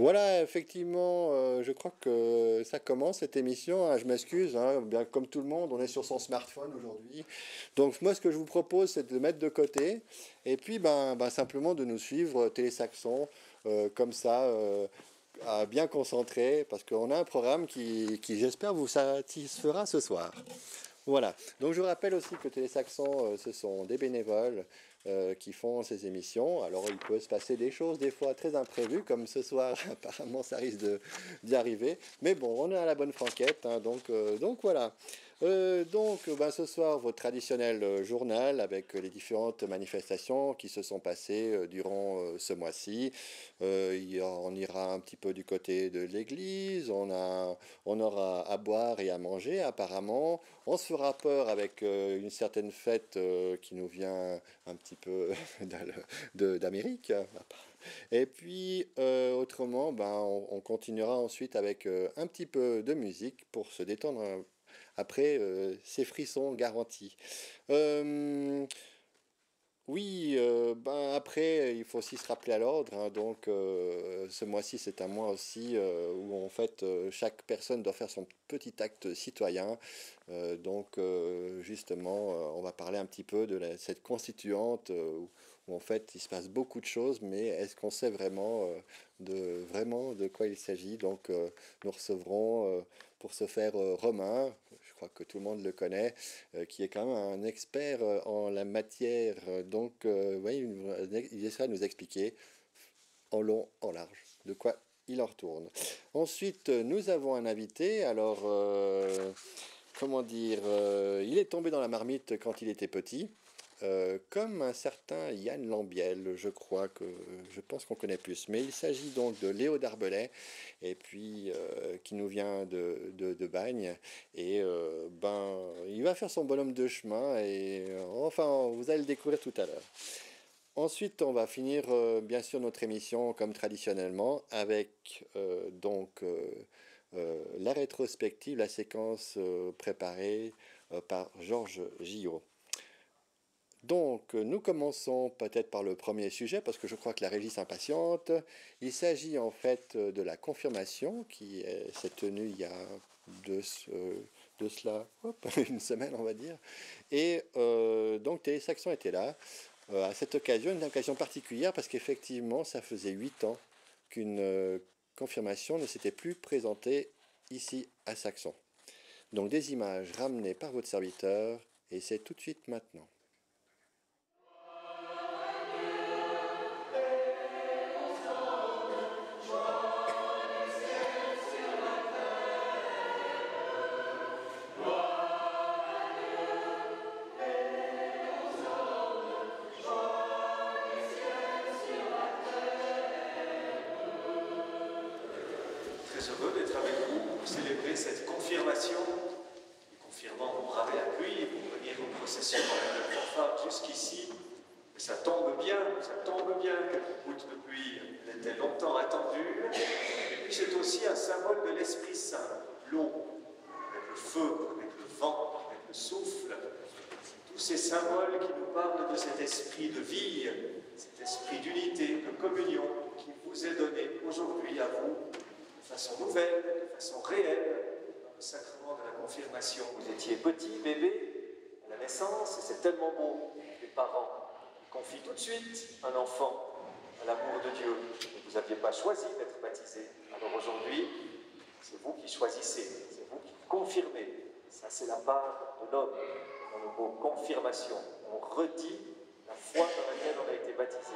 Voilà, effectivement, je crois que ça commence cette émission, hein. Je m'excuse, hein, bien comme tout le monde, on est sur son smartphone aujourd'hui. Donc moi, ce que je vous propose, c'est de le mettre de côté et puis simplement de nous suivre Télésaxon comme ça, à bien concentrer, parce qu'on a un programme qui j'espère, vous satisfera ce soir. Voilà. Donc je vous rappelle aussi que Télésaxon, ce sont des bénévoles qui font ces émissions. Alors il peut se passer des choses des fois très imprévues, comme ce soir, apparemment ça risque d'y arriver. Mais bon, on est à la bonne franquette, hein, donc voilà. Ce soir, votre traditionnel journal avec les différentes manifestations qui se sont passées durant ce mois-ci. On ira un petit peu du côté de l'église, on aura à boire et à manger apparemment. On se fera peur avec une certaine fête qui nous vient un petit peu d'Amérique. Et puis autrement, on continuera ensuite avec un petit peu de musique pour se détendre après ces frissons garantis. Euh, oui, après, il faut aussi se rappeler à l'ordre, hein. Donc, ce mois-ci, c'est un mois aussi où, en fait, chaque personne doit faire son petit acte citoyen. Justement, on va parler un petit peu de cette constituante où, en fait, il se passe beaucoup de choses, mais est-ce qu'on sait vraiment de quoi il s'agit? Donc, nous recevrons, pour ce faire, Romain, je crois que tout le monde le connaît, qui est quand même un expert en la matière. Oui, il essaiera de nous expliquer en long, en large, de quoi il en retourne. Ensuite, nous avons un invité. Alors, comment dire, il est tombé dans la marmite quand il était petit. Comme un certain Yann Lambiel, je pense qu'on connaît plus. Mais il s'agit donc de Léo Darbelay, et puis qui nous vient de Bagne. Et il va faire son bonhomme de chemin, et enfin, vous allez le découvrir tout à l'heure. Ensuite, on va finir bien sûr notre émission comme traditionnellement avec la rétrospective, la séquence préparée par Georges Gillot. Donc, nous commençons peut-être par le premier sujet, parce que je crois que la régie s'impatiente. Il s'agit en fait de la confirmation qui s'est tenue il y a de cela une semaine, on va dire. Et donc, Télésaxon était là. À cette occasion, une occasion particulière, parce qu'effectivement, ça faisait 8 ans qu'une confirmation ne s'était plus présentée ici à Saxon. Donc, des images ramenées par votre serviteur, et c'est tout de suite maintenant. Cette confirmation, les confirmants ont bravé la pluie pour venir en procession avec le fanfare jusqu'ici. Mais ça tombe bien que cette goutte de pluie était longtemps attendue. Et puis c'est aussi un symbole de l'Esprit Saint, l'eau, avec le feu, avec le vent, avec le souffle. Tous ces symboles qui nous parlent de cet esprit de vie, cet esprit d'unité, de communion qui vous est donné aujourd'hui à vous, de façon nouvelle, de façon réelle, dans le sacrement de la confirmation. Vous étiez petit, bébé, à la naissance, et c'est tellement beau, les parents confient tout de suite un enfant à l'amour de Dieu. Vous n'aviez pas choisi d'être baptisé. Alors aujourd'hui, c'est vous qui choisissez, c'est vous qui confirmez. Ça, c'est la part de l'homme, dans le mot confirmation. On redit la foi dans laquelle on a été baptisé.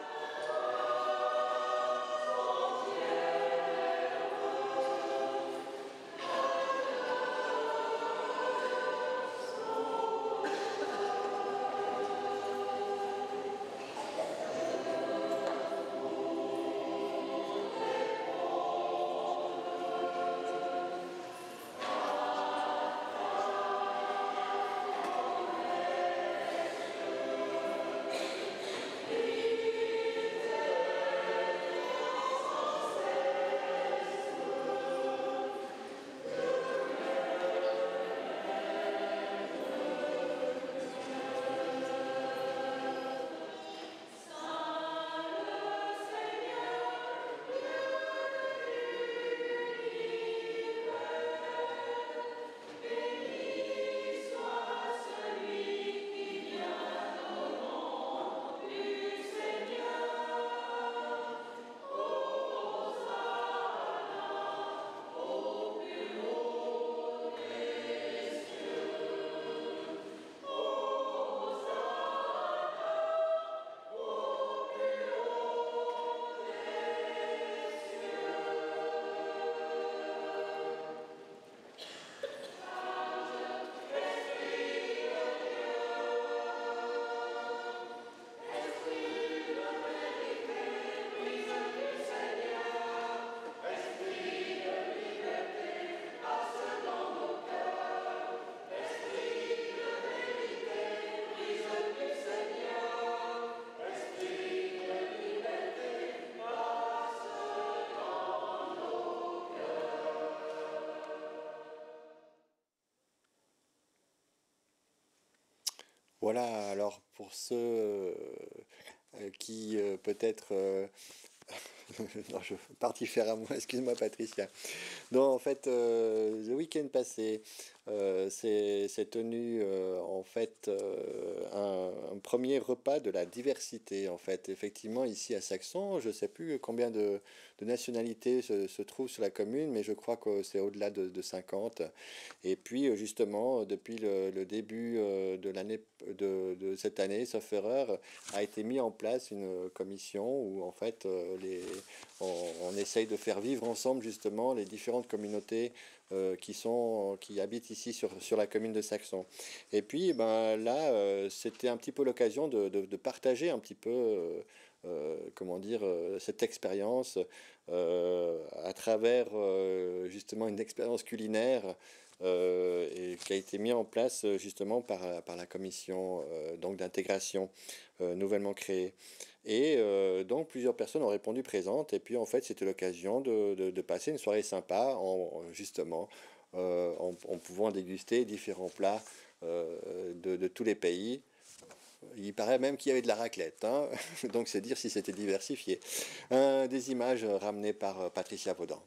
Voilà, alors pour ceux qui peut-être... non, je pars différemment, excuse-moi Patricia. Non, en fait, le week-end passé, c'est tenu en fait un premier repas de la diversité. En fait, effectivement, ici à Saxon, je ne sais plus combien de nationalités se trouvent sur la commune, mais je crois que c'est au-delà de 50. Et puis, justement, depuis le début de l'année de cette année, sauf erreur, a été mis en place une commission où en fait on essaye de faire vivre ensemble justement les différentes communautés qui habitent ici sur la commune de Saxon. Et puis ben, là, c'était un petit peu l'occasion de partager un petit peu, comment dire, cette expérience à travers justement une expérience culinaire et qui a été mise en place justement par la commission donc d'intégration nouvellement créée. Et donc plusieurs personnes ont répondu présentes et puis en fait c'était l'occasion de passer une soirée sympa justement en pouvant déguster différents plats de tous les pays. Il paraît même qu'il y avait de la raclette, hein. Donc c'est dire si c'était diversifié. Des images ramenées par Patricia Vaudan.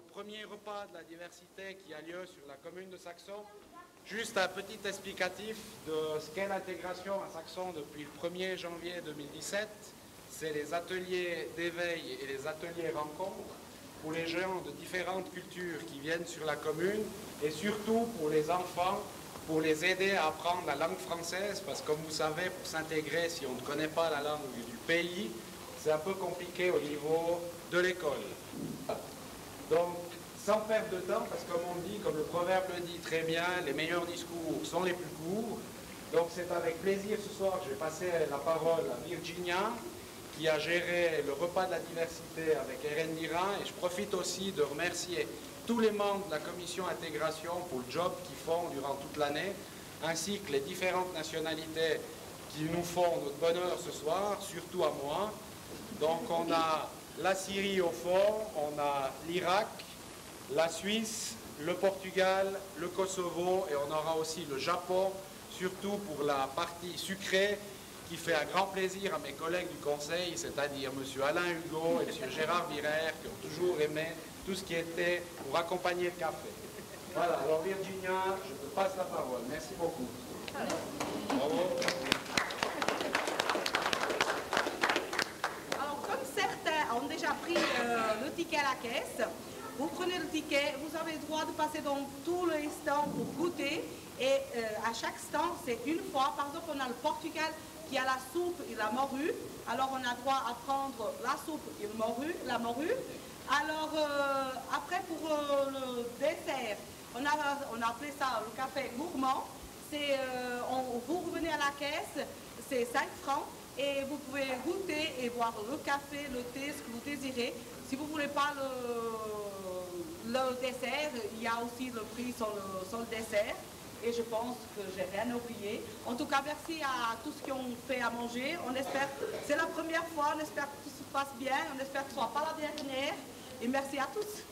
Premier repas de la diversité qui a lieu sur la commune de Saxon. Juste un petit explicatif de ce qu'est l'intégration à Saxon depuis le 1er janvier 2017. C'est les ateliers d'éveil et les ateliers rencontres pour les gens de différentes cultures qui viennent sur la commune et surtout pour les enfants, pour les aider à apprendre la langue française parce que comme vous savez, pour s'intégrer, si on ne connaît pas la langue du pays, c'est un peu compliqué au niveau de l'école. Donc, sans perdre de temps, parce que comme on dit, comme le proverbe le dit très bien, les meilleurs discours sont les plus courts. Donc c'est avec plaisir ce soir que je vais passer la parole à Virginia, qui a géré le repas de la diversité avec Erendira. Et je profite aussi de remercier tous les membres de la commission intégration pour le job qu'ils font durant toute l'année, ainsi que les différentes nationalités qui nous font notre bonheur ce soir, surtout à moi. Donc on a la Syrie au fond, on a l'Irak, la Suisse, le Portugal, le Kosovo et on aura aussi le Japon, surtout pour la partie sucrée qui fait un grand plaisir à mes collègues du conseil, c'est-à-dire M. Alain Hugo et M. Gérard Viraire qui ont toujours aimé tout ce qui était pour accompagner le café. Voilà, alors Virginia, je te passe la parole. Merci beaucoup. Bravo. Ont déjà pris le ticket à la caisse. Vous prenez le ticket, vous avez le droit de passer dans tous les stands pour goûter et à chaque stand c'est une fois. Par exemple, on a le Portugal qui a la soupe et la morue. Alors on a droit à prendre la soupe et la morue. Alors après pour le dessert, on a appelé ça le café gourmand. Vous revenez à la caisse, c'est 5 francs. Et vous pouvez goûter et boire le café, le thé, ce que vous désirez. Si vous ne voulez pas le dessert, il y a aussi le prix sur le dessert. Et je pense que j'ai rien oublié. En tout cas, merci à tous qui ont fait à manger. On espère, c'est la première fois, on espère que tout se passe bien. On espère que ce ne soit pas la dernière. Et merci à tous.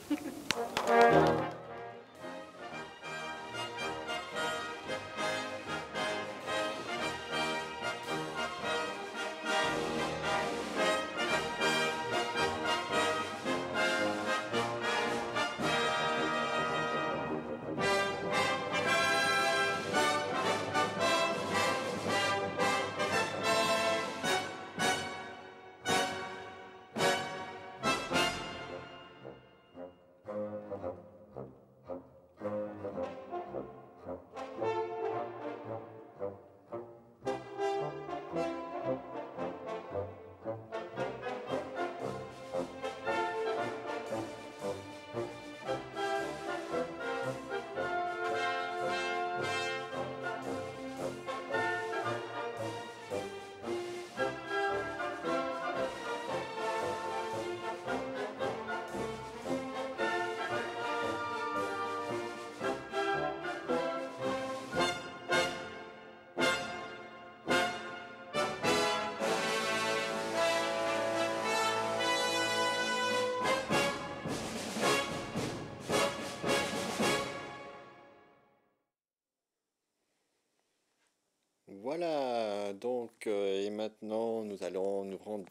Et maintenant, nous allons nous rendre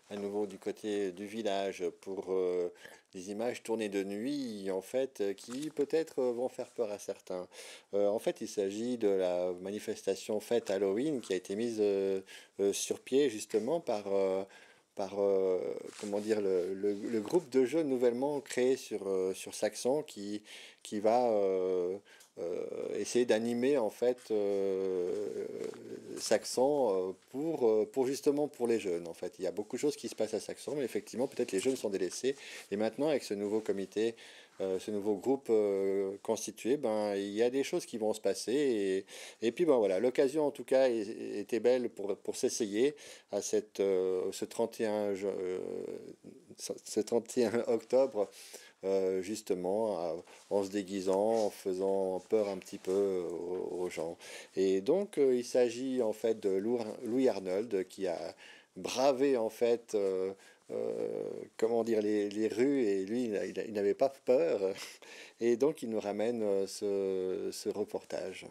à nouveau du côté du village pour des images tournées de nuit, en fait, qui peut-être vont faire peur à certains. En fait, il s'agit de la manifestation fête Halloween qui a été mise sur pied justement par comment dire, le groupe de jeux nouvellement créé sur Saxon qui va essayer d'animer en fait Saxon pour justement pour les jeunes. En fait, il y a beaucoup de choses qui se passent à Saxon, mais effectivement, peut-être les jeunes sont délaissés. Et maintenant, avec ce nouveau comité, ce nouveau groupe constitué, ben, il y a des choses qui vont se passer. Et puis, ben, voilà, l'occasion en tout cas était belle pour s'essayer à ce 31 octobre, justement, en se déguisant, en faisant peur un petit peu aux gens. Et donc, il s'agit en fait de Louis Arnold qui a bravé en fait comment dire les rues, et lui il n'avait pas peur, et donc il nous ramène ce reportage.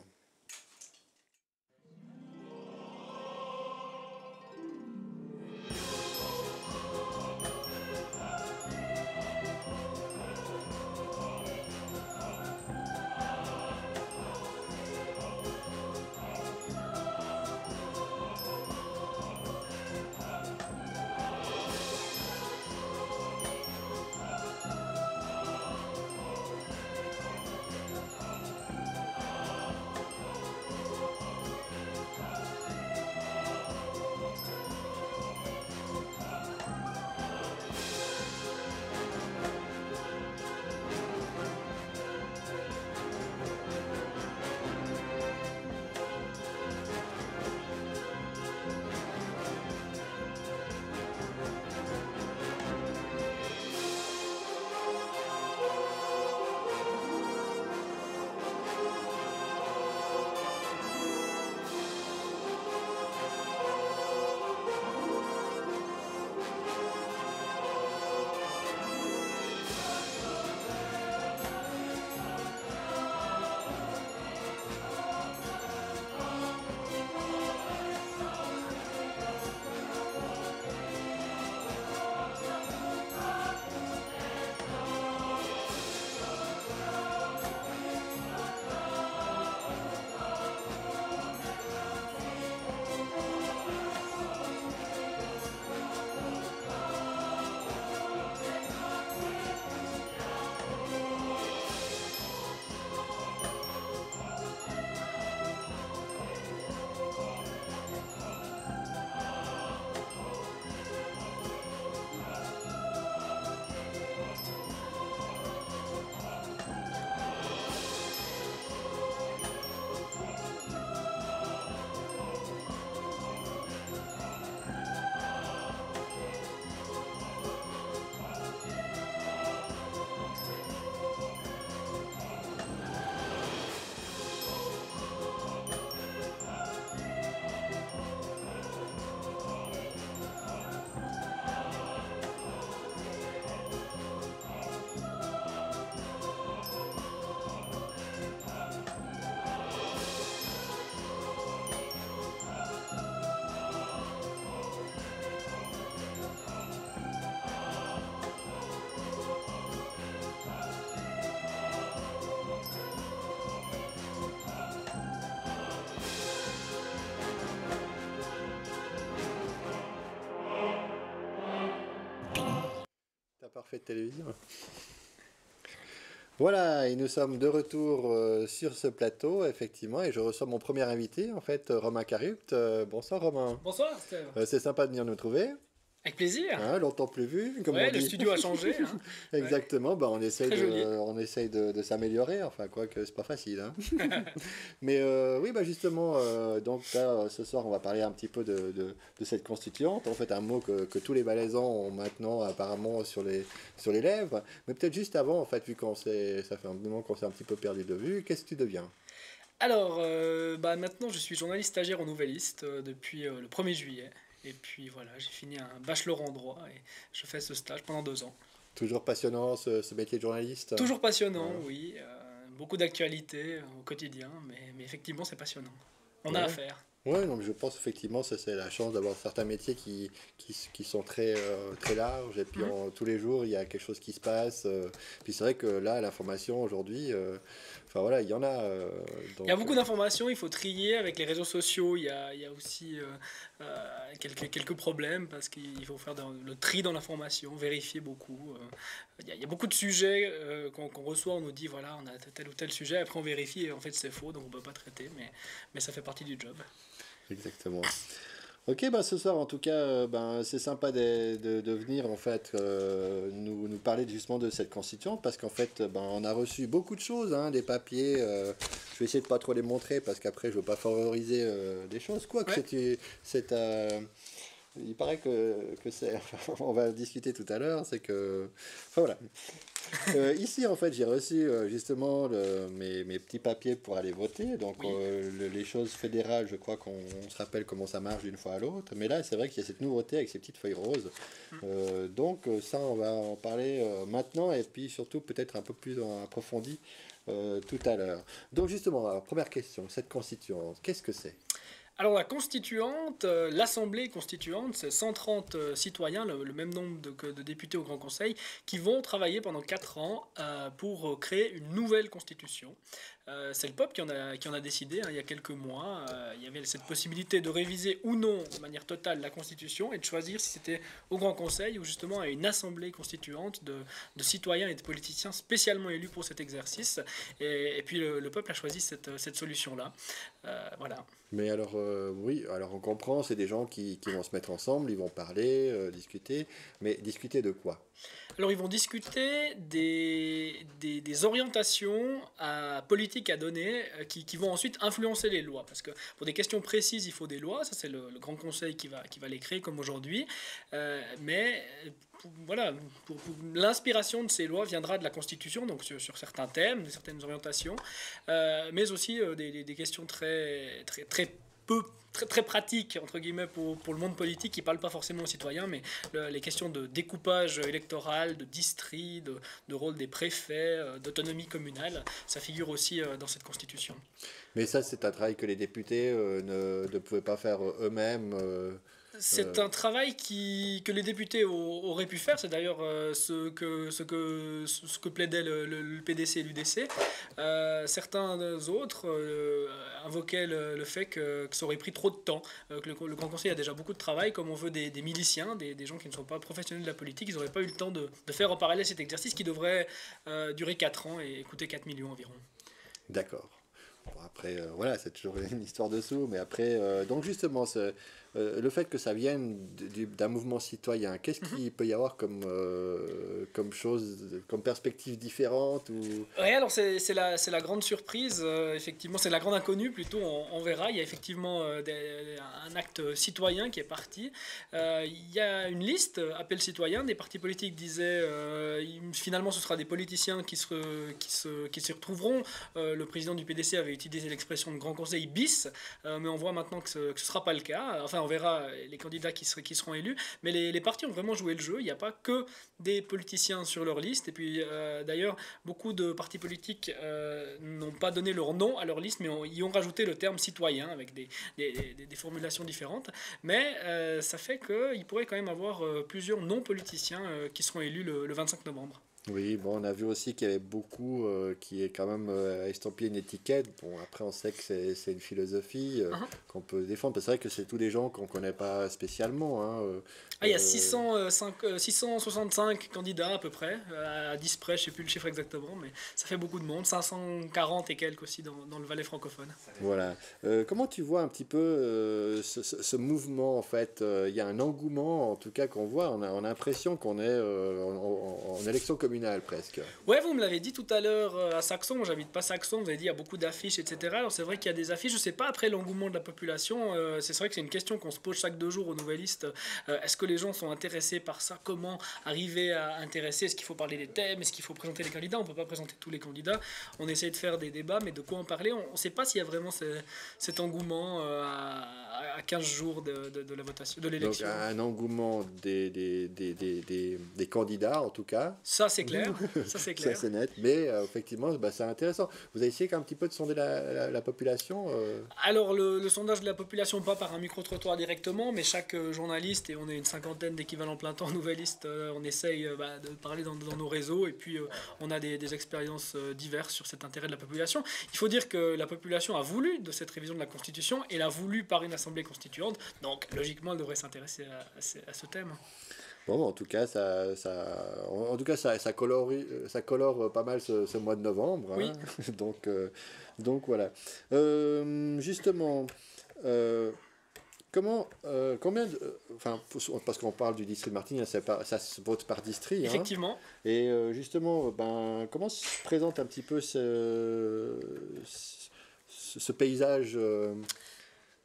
Parfaite télévision. Voilà, et nous sommes de retour sur ce plateau, effectivement, et je reçois mon premier invité, en fait, Romain Carupt. Bonsoir Romain. Bonsoir Steve. C'est sympa de venir nous trouver. Avec plaisir. Hein, longtemps plus vu, comme ouais, on dit. Le studio a changé. Hein. Exactement, bah, on essaye Très de s'améliorer, enfin, quoique c'est pas facile. Hein. Mais oui, bah, justement, donc là, ce soir, on va parler un petit peu de cette constituante. En fait, un mot que tous les Valaisans ont maintenant apparemment sur les lèvres. Mais peut-être juste avant, en fait, vu ça fait un moment qu'on s'est un petit peu perdu de vue, qu'est-ce que tu deviens ? Alors, maintenant, je suis journaliste stagiaire au Nouvelliste depuis le 1er juillet. Et puis voilà, j'ai fini un bachelor en droit et je fais ce stage pendant 2 ans. Toujours passionnant ce métier de journaliste ? Toujours passionnant, oui. Beaucoup d'actualités au quotidien, mais effectivement c'est passionnant. On a à faire. Ouais, donc je pense effectivement ça c'est la chance d'avoir certains métiers qui sont très larges et puis tous les jours il y a quelque chose qui se passe. Puis c'est vrai que là l'information aujourd'hui, enfin voilà, il y en a. Il y a Donc, beaucoup d'informations, il faut trier avec les réseaux sociaux, il y a aussi quelques problèmes parce qu'il faut faire le tri dans l'information, vérifier beaucoup. Il y a beaucoup de sujets qu'on reçoit, on nous dit voilà, on a tel ou tel sujet, après on vérifie et en fait c'est faux, donc on ne peut pas traiter, mais ça fait partie du job. exactement. Ok, bah ce soir en tout cas, ben, c'est sympa de venir en fait nous parler justement de cette constituante parce qu'en fait ben, on a reçu beaucoup de choses, hein, des papiers. Je vais essayer de pas trop les montrer parce qu'après je veux pas favoriser des choses. Quoi que Ouais. il paraît que c'est, on va discuter tout à l'heure, c'est que, enfin voilà. Ici, en fait, j'ai reçu justement mes petits papiers pour aller voter. Donc, Oui. les choses fédérales, je crois qu'on se rappelle comment ça marche d'une fois à l'autre. Mais là, c'est vrai qu'il y a cette nouveauté avec ces petites feuilles roses. Donc, ça, on va en parler maintenant et puis surtout peut-être un peu plus approfondi tout à l'heure. Donc, justement, alors, première question, cette constituante, qu'est-ce que c'est? Alors la constituante, l'Assemblée constituante, c'est 130 citoyens, le même nombre que de députés au Grand Conseil, qui vont travailler pendant 4 ans pour créer une nouvelle constitution. C'est le peuple qui en a décidé, hein, il y a quelques mois. Il y avait cette possibilité de réviser ou non de manière totale la constitution et de choisir si c'était au Grand Conseil ou justement à une assemblée constituante de citoyens et de politiciens spécialement élus pour cet exercice. Et puis le peuple a choisi cette solution-là. Voilà. Mais alors, oui, alors on comprend, c'est des gens qui vont se mettre ensemble, ils vont parler, discuter, mais discuter de quoi? Alors ils vont discuter des orientations politiques à donner qui vont ensuite influencer les lois. Parce que pour des questions précises, il faut des lois. Ça, c'est le Grand Conseil qui va les créer comme aujourd'hui. Mais voilà, l'inspiration de ces lois viendra de la Constitution, donc sur certains thèmes, de certaines orientations, mais aussi des questions très peu très pratique entre guillemets pour le monde politique qui parle pas forcément aux citoyens, mais les questions de découpage électoral, de district, de rôle des préfets, d'autonomie communale, ça figure aussi dans cette constitution. Mais ça, c'est un travail que les députés ne pouvaient pas faire eux-mêmes. C'est un travail que les députés auraient pu faire. C'est d'ailleurs ce que plaidaient le PDC et l'UDC. Certains autres invoquaient le fait que ça aurait pris trop de temps, que le Grand Conseil a déjà beaucoup de travail, comme on veut des miliciens, des gens qui ne sont pas professionnels de la politique. Ils n'auraient pas eu le temps de faire en parallèle cet exercice qui devrait durer 4 ans et coûter 4 millions environ. D'accord. Bon, après, voilà, c'est toujours une histoire de sous, mais après, donc justement, le fait que ça vienne d'un mouvement citoyen, qu'est-ce qu'il peut y avoir comme chose, comme perspective différente ou... Ouais, alors c'est la grande surprise, effectivement, c'est la grande inconnue plutôt, on verra. Il y a effectivement un acte citoyen qui est parti. Il y a une liste, appel citoyen, des partis politiques disaient finalement ce sera des politiciens qui s'y retrouveront. Le président du PDC avait utilisé l'expression de Grand Conseil bis, mais on voit maintenant que ce ne sera pas le cas. Enfin, on verra les candidats qui seront élus, mais les partis ont vraiment joué le jeu. Il n'y a pas que des politiciens sur leur liste, et puis d'ailleurs, beaucoup de partis politiques n'ont pas donné leur nom à leur liste, mais y ont rajouté le terme citoyen avec des formulations différentes. Mais ça fait qu'il pourrait quand même avoir plusieurs non-politiciens qui seront élus le 25 novembre. Oui, bon, on a vu aussi qu'il y avait beaucoup qui est quand même estampillé une étiquette. Bon, après, on sait que c'est une philosophie qu'on peut défendre. C'est vrai que c'est tous des gens qu'on ne connaît pas spécialement. Hein, il y a 665 candidats à peu près, à 10 près, je ne sais plus le chiffre exactement, mais ça fait beaucoup de monde, 540 et quelques aussi dans le Valais francophone. Voilà. Comment tu vois un petit peu ce mouvement en fait? Il y a un engouement en tout cas qu'on voit, on a l'impression qu'on est en élection communale presque. Ouais, vous me l'avez dit tout à l'heure à Saxon, moi j'habite pas Saxon, vous avez dit il y a beaucoup d'affiches, etc. Alors c'est vrai qu'il y a des affiches, je sais pas après l'engouement de la population, c'est vrai que c'est une question qu'on se pose chaque 2 jours aux Nouvellistes. Est-ce que les gens sont intéressés par ça? Comment arriver à intéresser? Est-ce qu'il faut parler des thèmes? Est-ce qu'il faut présenter les candidats? On peut pas présenter tous les candidats, on essaie de faire des débats, mais de quoi en parler? On sait pas s'il y a vraiment cet engouement à 15 jours de la votation, de l'élection. Donc un engouement des candidats en tout cas. Ça c'est clair. Ça, c'est clair. Ça, c'est net. Mais effectivement, c'est intéressant. Vous avez essayé un petit peu de sonder la population Alors, le sondage de la population, pas par un micro-trottoir directement, mais chaque journaliste, et on est une cinquantaine d'équivalents plein temps nouvellistes, on essaye de parler dans nos réseaux, et puis on a des expériences diverses sur cet intérêt de la population. Il faut dire que la population a voulu de cette révision de la Constitution, et l'a voulu par une assemblée constituante, donc logiquement, elle devrait s'intéresser à ce thème. Bon, en tout cas, ça colore pas mal ce mois de novembre. Oui. Hein. Donc voilà. Justement, combien parce qu'on parle du district de Martigny, ça se vote par district. Effectivement. Hein. Et justement, comment se présente un petit peu ce paysage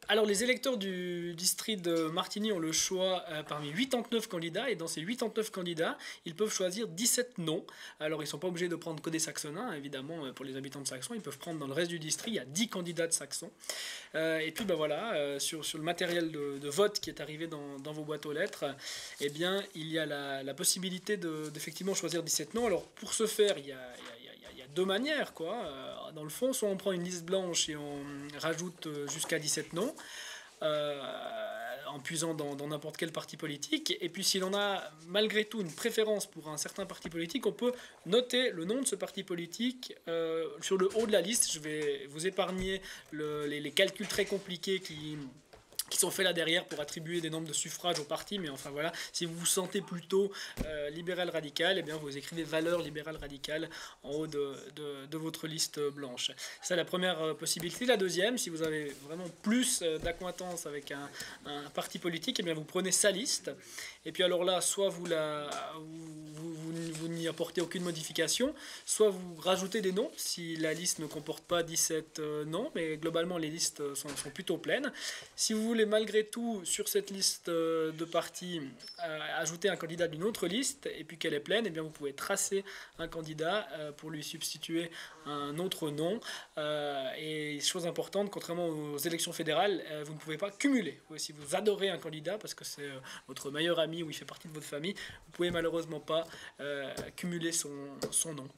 Alors, les électeurs du district de Martigny ont le choix parmi 89 candidats, et dans ces 89 candidats, ils peuvent choisir 17 noms. Alors, ils ne sont pas obligés de prendre que des Saxonnins, évidemment, pour les habitants de Saxon. Ils peuvent prendre dans le reste du district, il y a 10 candidats de Saxon. Et puis, sur le matériel de vote qui est arrivé dans vos boîtes aux lettres, eh bien, il y a la possibilité d'effectivement choisir 17 noms. Alors, pour ce faire, il y a deux manières, quoi. Dans le fond, soit on prend une liste blanche et on rajoute jusqu'à 17 noms, en puisant dans n'importe quel parti politique. Et puis, si l'on a malgré tout une préférence pour un certain parti politique, on peut noter le nom de ce parti politique sur le haut de la liste. Je vais vous épargner les calculs très compliqués qui sont faits là derrière pour attribuer des nombres de suffrages au parti, mais enfin voilà, si vous vous sentez plutôt libéral-radical, eh bien vous écrivez valeur libéral-radical en haut de votre liste blanche. C'est la première possibilité. La deuxième, si vous avez vraiment plus d'acquaintance avec un parti politique, eh bien vous prenez sa liste, et puis alors là, soit vous n'y apportez aucune modification, soit vous rajoutez des noms, si la liste ne comporte pas 17 noms, mais globalement les listes sont plutôt pleines. Si vous voulez malgré tout, sur cette liste de partis, ajouter un candidat d'une autre liste, et puis qu'elle est pleine, et bien vous pouvez tracer un candidat pour lui substituer un autre nom. Et chose importante, contrairement aux élections fédérales, vous ne pouvez pas cumuler. Si vous adorez un candidat, parce que c'est votre meilleur ami ou il fait partie de votre famille, vous ne pouvez malheureusement pas cumuler son nom.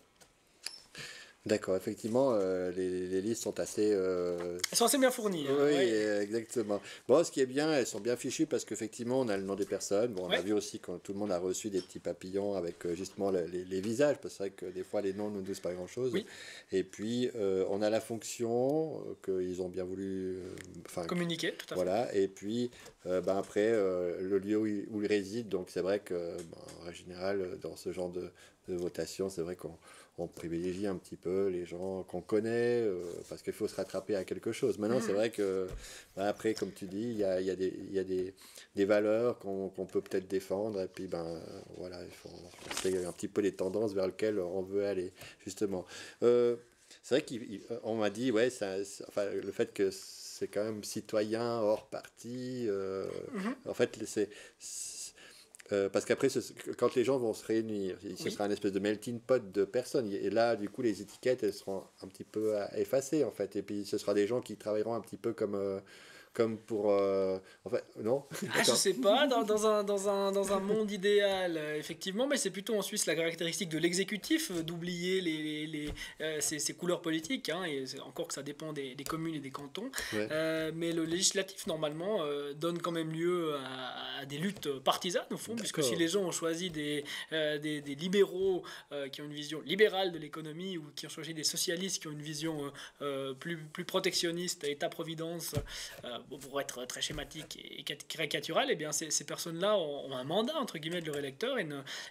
D'accord, effectivement, les listes sont assez... Elles sont assez bien fournies. Oui, ouais. Exactement. Bon, ce qui est bien, elles sont bien fichues parce qu'effectivement, on a le nom des personnes. Bon, on a vu aussi quand tout le monde a reçu des petits papillons avec justement les visages, parce que c'est vrai que des fois, les noms ne nous disent pas grand-chose. Oui. Et puis, on a la fonction qu'ils ont bien voulu... communiquer, tout à fait. Voilà, et puis, après, le lieu où ils résident. Donc, c'est vrai que, en général, dans ce genre de votation, c'est vrai qu'on privilégie un petit peu les gens qu'on connaît parce qu'il faut se rattraper à quelque chose. Maintenant, c'est vrai que après, comme tu dis, il y a des valeurs qu'on peut peut-être défendre, et puis voilà, il faut c'est un petit peu les tendances vers lesquelles on veut aller, justement. C'est vrai qu'on m'a dit, ouais, le fait que c'est quand même citoyen hors parti, en fait, parce qu'après, quand les gens vont se réunir, ce sera une espèce de melting pot de personnes. Et là, du coup, les étiquettes, elles seront un petit peu effacées, en fait. Et puis, ce sera des gens qui travailleront un petit peu comme pour... en fait, non je sais pas, dans un monde idéal, effectivement, mais c'est plutôt en Suisse la caractéristique de l'exécutif d'oublier ces couleurs politiques, hein, et encore que ça dépend des communes et des cantons. Ouais. Mais le législatif, normalement, donne quand même lieu à des luttes partisanes, au fond, puisque si les gens ont choisi des libéraux qui ont une vision libérale de l'économie, ou qui ont choisi des socialistes qui ont une vision plus protectionniste, État-providence, pour être très schématique et caricatural, eh bien ces personnes-là ont un mandat entre guillemets de leur électeur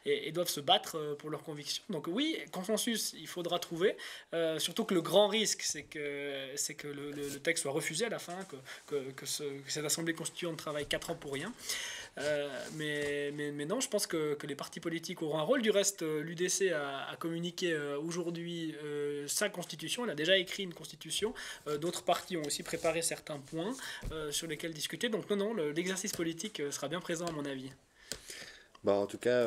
et doivent se battre pour leurs convictions. Donc oui, consensus, il faudra trouver. Surtout que le grand risque, c'est que le texte soit refusé à la fin, que cette assemblée constituante travaille 4 ans pour rien. Mais non, je pense que les partis politiques auront un rôle. Du reste, l'UDC a communiqué aujourd'hui sa constitution. Elle a déjà écrit une constitution. D'autres partis ont aussi préparé certains points sur lesquels discuter. Donc non, l'exercice politique sera bien présent à mon avis. En tout cas,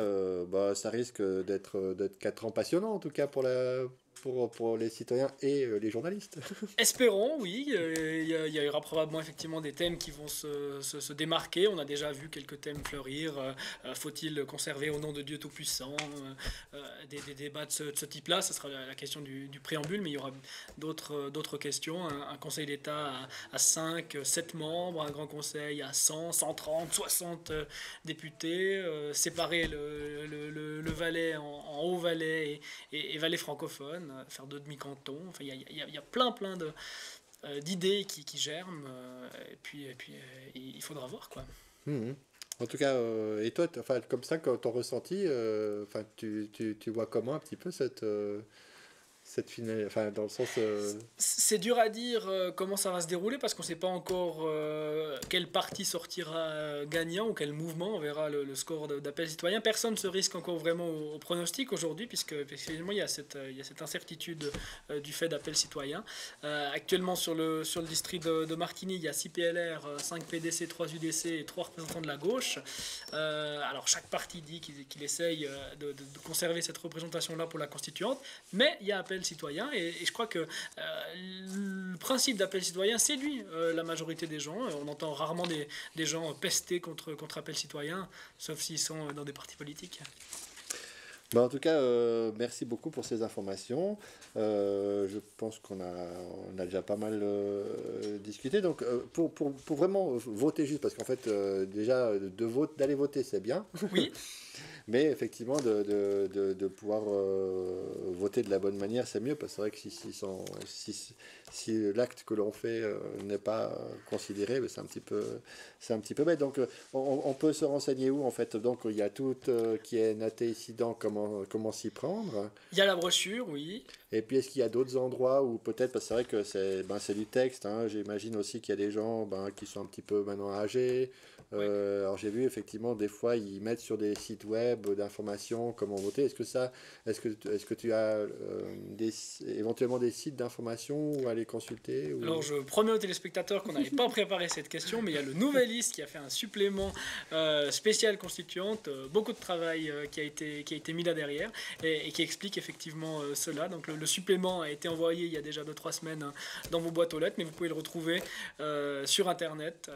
ça risque d'être 4 ans passionnants, en tout cas pour pour les citoyens et les journalistes. Espérons, oui. Il y aura probablement effectivement des thèmes qui vont se démarquer. On a déjà vu quelques thèmes fleurir. Faut-il conserver au nom de Dieu Tout-Puissant des débats de ce type-là. Ce sera la question du préambule, mais il y aura d'autres questions. Un conseil d'État à 5, 7 membres, un grand conseil à 100, 130, 60 députés, séparer le Valais en Haut-Valais et Valais francophone, faire 2 demi-cantons. Enfin, il y a plein d'idées qui germent, et puis il faudra voir, quoi. Mmh. En tout cas, et toi, enfin, comme ça, quand ton ressenti, enfin, tu vois comment un petit peu cette finale, enfin, dans le sens... C'est dur à dire comment ça va se dérouler parce qu'on ne sait pas encore quel parti sortira gagnant ou quel mouvement. On verra le score d'appel citoyen. Personne ne se risque encore vraiment au pronostic aujourd'hui puisque effectivement il y a cette incertitude du fait d'appel citoyen. Actuellement sur le district de Martigny, il y a 6 PLR, 5 PDC, 3 UDC et 3 représentants de la gauche. Alors chaque parti dit qu'il essaye de conserver cette représentation-là pour la constituante, mais il y a appel citoyen et je crois que le principe d'appel citoyen séduit la majorité des gens. On entend rarement des gens pester contre appel citoyen, sauf s'ils sont dans des partis politiques. En tout cas, merci beaucoup pour ces informations. Je pense qu'on a déjà pas mal discuté. Donc, pour vraiment voter juste, parce qu'en fait, déjà, d'aller voter, c'est bien. Oui. Mais effectivement, de pouvoir voter de la bonne manière, c'est mieux, parce que c'est vrai que si l'acte que l'on fait n'est pas considéré, c'est un petit peu bête. Donc, on peut se renseigner où, en fait? Donc, il y a tout qui est noté ici dans comment s'y prendre. Il y a la brochure, oui. Et puis, est-ce qu'il y a d'autres endroits où peut-être, parce que c'est vrai que c'est du texte, hein, j'imagine aussi qu'il y a des gens qui sont un petit peu maintenant âgés. Alors j'ai vu effectivement des fois ils mettent sur des sites web d'informations comment voter. Est-ce que tu as éventuellement des sites d'informations où aller consulter ou... Alors je promets aux téléspectateurs qu'on n'avait pas préparé cette question, mais il y a le Nouvelliste qui a fait un supplément spécial constituante, beaucoup de travail qui a été mis là derrière et qui explique effectivement cela. Donc le supplément a été envoyé il y a déjà 2-3 semaines dans vos boîtes aux lettres, mais vous pouvez le retrouver sur internet.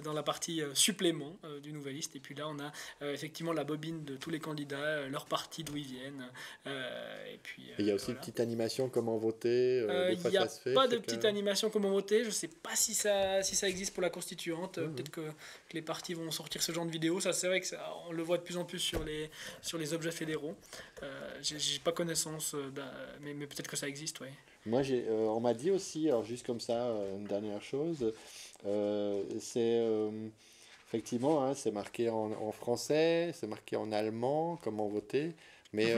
Dans la partie supplément du Nouvelliste. Et puis là, on a effectivement la bobine de tous les candidats, leur parti, d'où ils viennent. Et puis, il y a aussi une petite animation comment voter. Il n'y a pas de petite animation comment voter. Je ne sais pas si ça existe pour la constituante. Peut-être que les partis vont sortir ce genre de vidéo. Ça, c'est vrai qu'on le voit de plus en plus sur les objets fédéraux. J'ai pas connaissance, mais peut-être que ça existe, oui. Moi, on m'a dit aussi, alors juste comme ça, une dernière chose, c'est effectivement, hein, c'est marqué en français, c'est marqué en allemand, comment voter, mais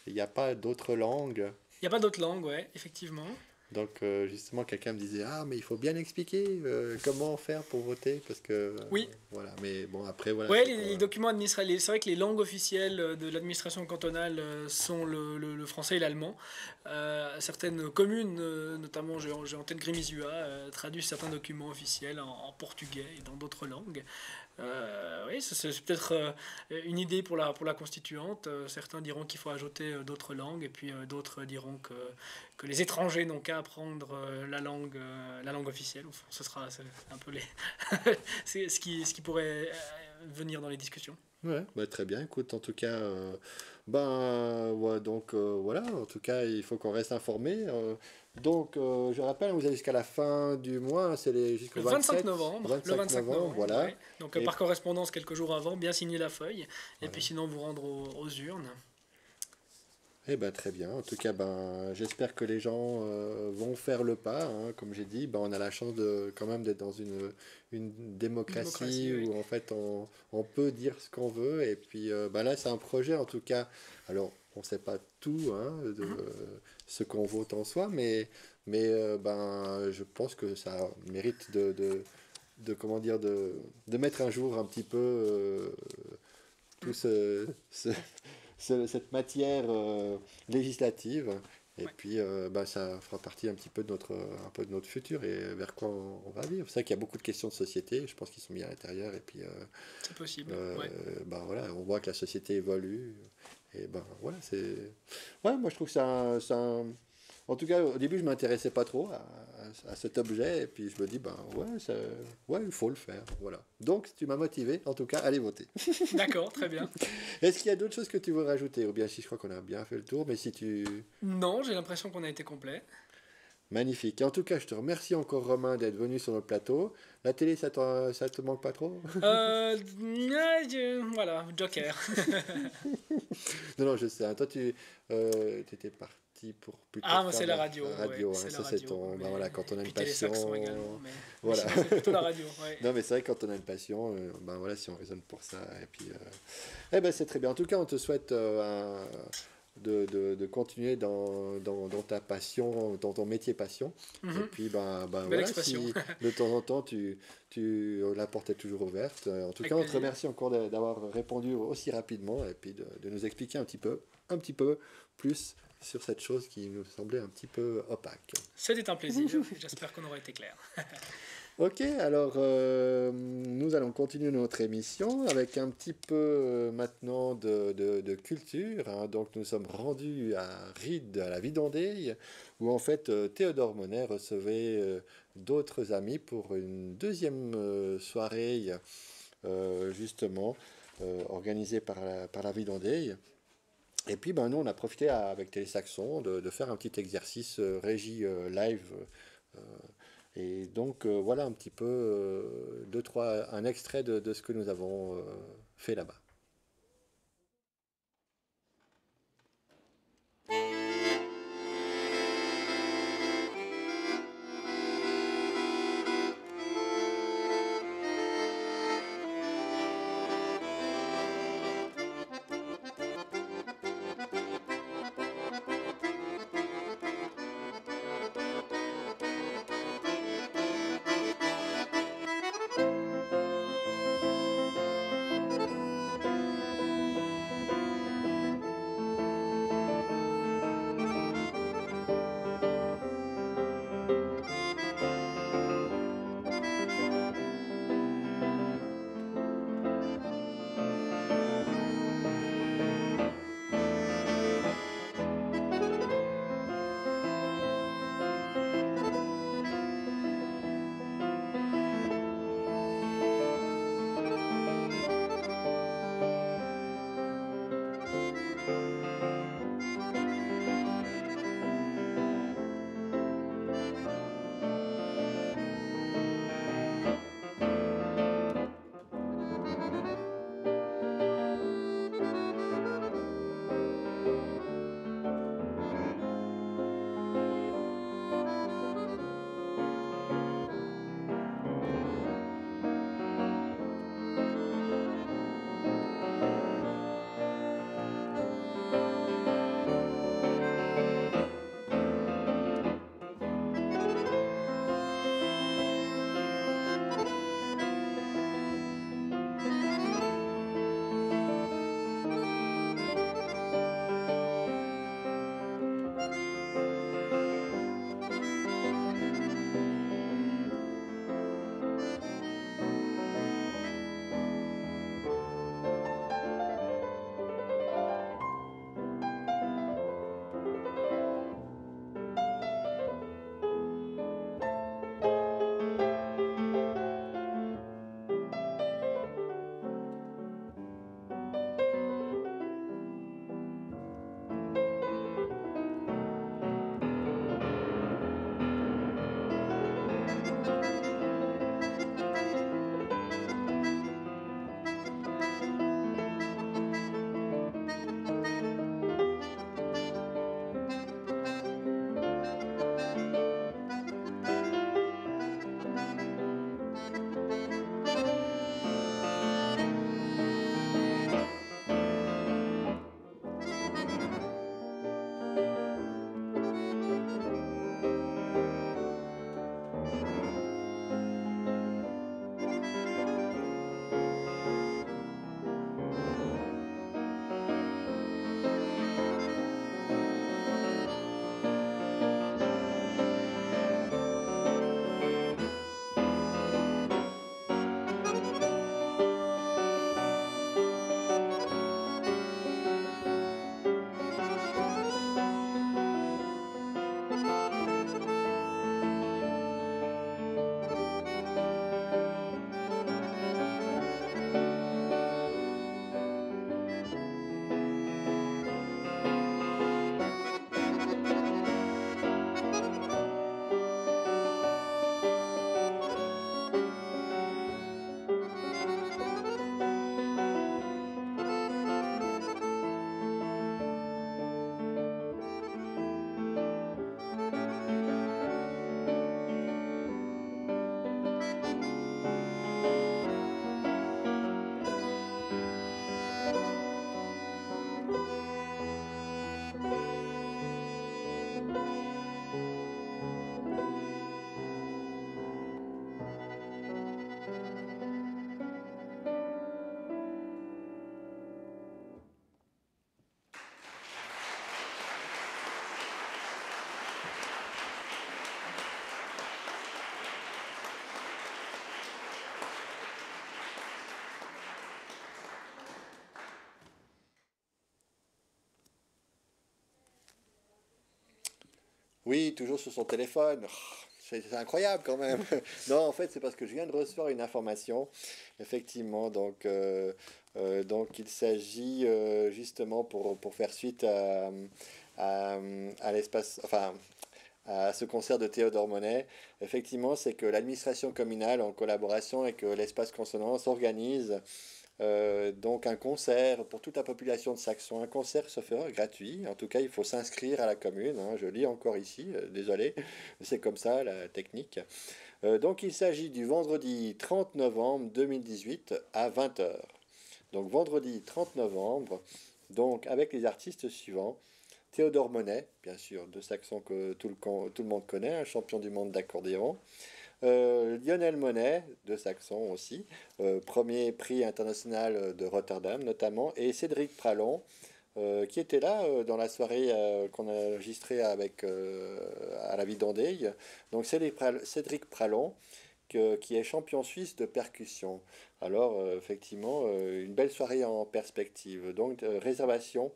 il n'y a pas d'autres langues. Il n'y a pas d'autres langues, ouais, effectivement. Donc, justement, quelqu'un me disait, ah, mais il faut bien expliquer comment faire pour voter, parce que... Oui. Voilà, mais bon, après, voilà. Oui, les documents administratifs, c'est vrai que les langues officielles de l'administration cantonale sont le français et l'allemand. Certaines communes, notamment j'ai en tête Grimizua, traduisent certains documents officiels en portugais et dans d'autres langues. Oui, c'est peut-être une idée pour la constituante. Certains diront qu'il faut ajouter d'autres langues, et puis d'autres diront que les étrangers n'ont qu'à apprendre la langue officielle. Enfin, ce sera un peu c'est ce qui pourrait venir dans les discussions. Ouais, très bien. Écoute, en tout cas, ouais, donc voilà. En tout cas, il faut qu'on reste informé. Donc, je rappelle, vous avez jusqu'à la fin du mois, c'est jusqu'au 25 novembre. Le 25 novembre, voilà. Ouais. Donc, par correspondance, quelques jours avant, bien signer la feuille. Et puis, sinon, vous rendre aux urnes. Eh ben, très bien. En tout cas, j'espère que les gens vont faire le pas. Hein. Comme j'ai dit, on a la chance quand même d'être dans une démocratie où oui. en fait on peut dire ce qu'on veut. Et puis là, c'est un projet en tout cas. Alors, on ne sait pas tout de ce qu'on vote en soi, mais je pense que ça mérite de comment dire, de mettre un jour un petit peu tout cette matière législative, et puis ça fera partie un petit peu de notre futur et vers quoi on va vivre. C'est vrai qu'il y a beaucoup de questions de société, je pense qu'ils sont mis à l'intérieur, et puis c'est possible. voilà, on voit que la société évolue, et voilà, Ouais, moi je trouve que en tout cas, au début, je m'intéressais pas trop à cet objet, et puis je me dis, ben ouais, ouais, il faut le faire, voilà. Donc, tu m'as motivé, en tout cas, à aller voter. D'accord, très bien. Est-ce qu'il y a d'autres choses que tu veux rajouter? Ou bien si je crois qu'on a bien fait le tour, mais si tu... Non, j'ai l'impression qu'on a été complet. Magnifique. Et en tout cas, je te remercie encore, Romain, d'être venu sur notre plateau. La télé, ça te manque pas trop? Voilà, Joker. Non, non, je sais, hein. Toi, tu étais parti pour plutôt Ah, moi faire c'est de la radio. radio, Ouais, hein. c'est la Ça, c'est radio. ton... Ben voilà, quand on a une Puis passion... Télésaxon également. Mais Voilà. sinon, c'est plutôt la radio. Ouais. Non, mais c'est vrai que quand on a une passion, ben voilà, si on raisonne pour ça, et puis... Eh ben, c'est très bien. En tout cas, on te souhaite de continuer dans ta passion, dans ton métier passion. Et puis, ben Belle voilà, expression. si de temps en temps, la porte est toujours ouverte. En tout Avec cas, on te plaisir. remercie encore d'avoir répondu aussi rapidement et puis de nous expliquer un petit peu plus sur cette chose qui nous semblait un petit peu opaque. C'était un plaisir. J'espère qu'on aura été clair. Ok, alors nous allons continuer notre émission avec un petit peu maintenant de culture, hein. Donc nous sommes rendus à Ried, à la Vidandée, où en fait Théodore Monet recevait d'autres amis pour une deuxième soirée justement organisée par la Vidandée. Et puis ben, nous on a profité avec Télésaxon de faire un petit exercice régie live. Et donc voilà un petit peu un extrait de ce que nous avons fait là-bas. Oui, toujours sur son téléphone. C'est incroyable quand même. Non, en fait, c'est parce que je viens de recevoir une information. Effectivement, donc il s'agit justement pour faire suite à, à l'espace, enfin, à ce concert de Théodore Monet. Effectivement, c'est que l'administration communale, en collaboration avec l'espace Consonance, organise donc un concert pour toute la population de Saxon. Un concert se fera gratuit. En tout cas, il faut s'inscrire à la commune, hein. Je lis encore ici, désolé, c'est comme ça la technique. Donc il s'agit du vendredi 30 novembre 2018 à 20 heures. Donc vendredi 30 novembre, donc avec les artistes suivants. Théodore Monet, bien sûr, de Saxon que tout le monde connaît, un champion du monde d'accordéon. Lionel Monet, de Saxon aussi, premier prix international de Rotterdam notamment, et Cédric Pralon, qui était là dans la soirée qu'on a enregistrée à la Vidandée. Donc Cédric Pralon, qui est champion suisse de percussion. Alors, effectivement, une belle soirée en perspective. Donc, réservation.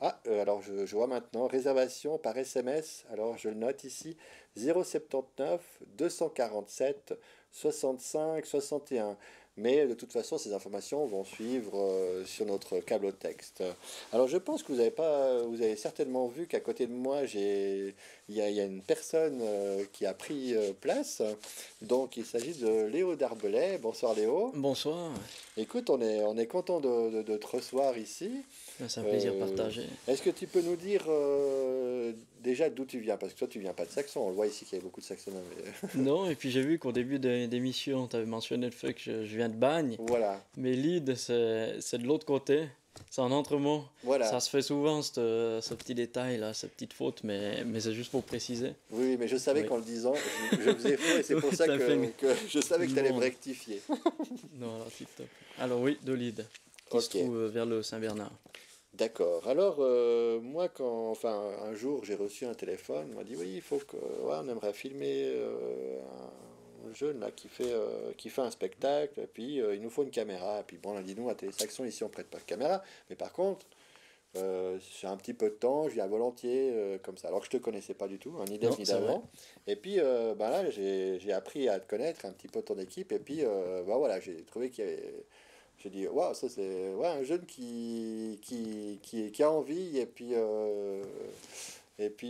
Alors je vois maintenant, réservation par SMS, alors je le note ici, 079 247 65 61. Mais de toute façon, ces informations vont suivre sur notre câble au texte. Alors je pense que vous avez certainement vu qu'à côté de moi, il y a une personne qui a pris place. Donc il s'agit de Léo Darbelay. Bonsoir Léo. Bonsoir. Écoute, on est content de te recevoir ici. C'est un plaisir partagé. Est-ce que tu peux nous dire déjà d'où tu viens? Parce que toi, tu viens pas de Saxon. On le voit ici qu'il y a beaucoup de Saxons. Mais... Non, et puis j'ai vu qu'au début de l'émission, tu avais mentionné le fait que je viens de Bagne. Voilà. Mais Lide, c'est de l'autre côté. C'est en Entremont. Voilà. Ça se fait souvent, ce petit détail-là, cette petite faute, mais c'est juste pour préciser. Oui, mais je savais qu'en le disant, je faisais faux et c'est pour ça que je savais que tu allais me rectifier. Non, alors, tip top. Alors oui, de Lide, qui se trouve vers le Saint-Bernard. D'accord. Alors, moi, un jour, j'ai reçu un téléphone, on m'a dit, oui, il faut on aimerait filmer un jeune là, qui fait un spectacle, et puis il nous faut une caméra. Et puis bon, on a dit, nous, à Télé Saxon, ici, on prête pas de caméra, mais par contre, j'ai un petit peu de temps, je viens volontiers, comme ça. Alors que je te connaissais pas du tout, ni d'elle ni d'avant. Et puis, là, j'ai appris à te connaître un petit peu ton équipe, et puis, voilà, j'ai trouvé qu'il y avait... J'ai dit, waouh, ça c'est un jeune qui a envie, et puis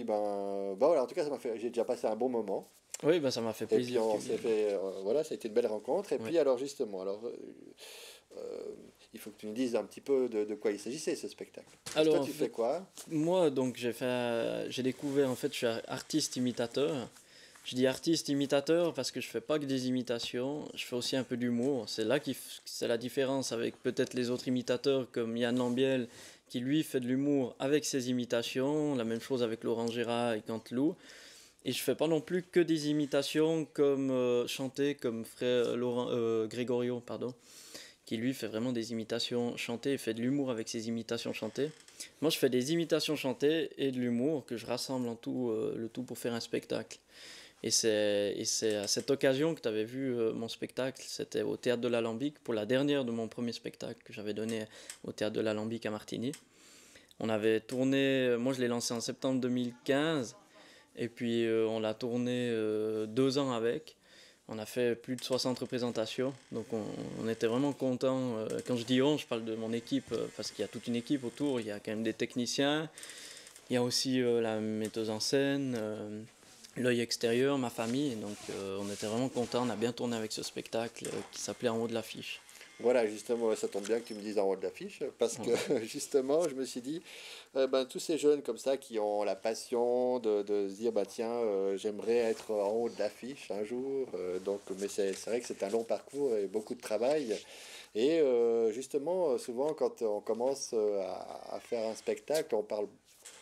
voilà, en tout cas, j'ai déjà passé un bon moment. Oui, ça m'a fait plaisir. Et puis on s'est fait, voilà, ça a été une belle rencontre. Et puis alors justement, il faut que tu nous dises un petit peu de quoi il s'agissait ce spectacle. Alors, toi, tu fais quoi? Moi, donc, j'ai découvert, en fait, je suis artiste imitateur. Je dis artiste imitateur parce que je fais pas que des imitations, je fais aussi un peu d'humour. C'est là c'est la différence avec peut-être les autres imitateurs comme Yann Lambiel qui lui fait de l'humour avec ses imitations, la même chose avec Laurent Gérard et Canteloup. Et je fais pas non plus que des imitations comme chantées comme frère Grégorio, qui lui fait vraiment des imitations chantées et fait de l'humour avec ses imitations chantées. Moi, je fais des imitations chantées et de l'humour que je rassemble en tout, le tout pour faire un spectacle. Et c'est à cette occasion que tu avais vu mon spectacle. C'était au Théâtre de l'Alambic, pour la dernière de mon premier spectacle que j'avais donné au Théâtre de l'Alambic à Martigny. On avait tourné, moi je l'ai lancé en septembre 2015, et puis on l'a tourné 2 ans avec. On a fait plus de 60 représentations, donc on était vraiment contents. Quand je dis on, je parle de mon équipe, parce qu'il y a toute une équipe autour. Il y a quand même des techniciens, il y a aussi la metteuse en scène, l'œil extérieur, ma famille. Donc on était vraiment contents, on a bien tourné avec ce spectacle qui s'appelait En haut de l'affiche. Voilà, justement, ça tombe bien que tu me dises En haut de l'affiche, parce que justement, je me suis dit, tous ces jeunes comme ça qui ont la passion de se dire, tiens, j'aimerais être en haut de l'affiche un jour. Mais c'est vrai que c'est un long parcours et beaucoup de travail. Et justement, souvent, quand on commence à faire un spectacle, on parle.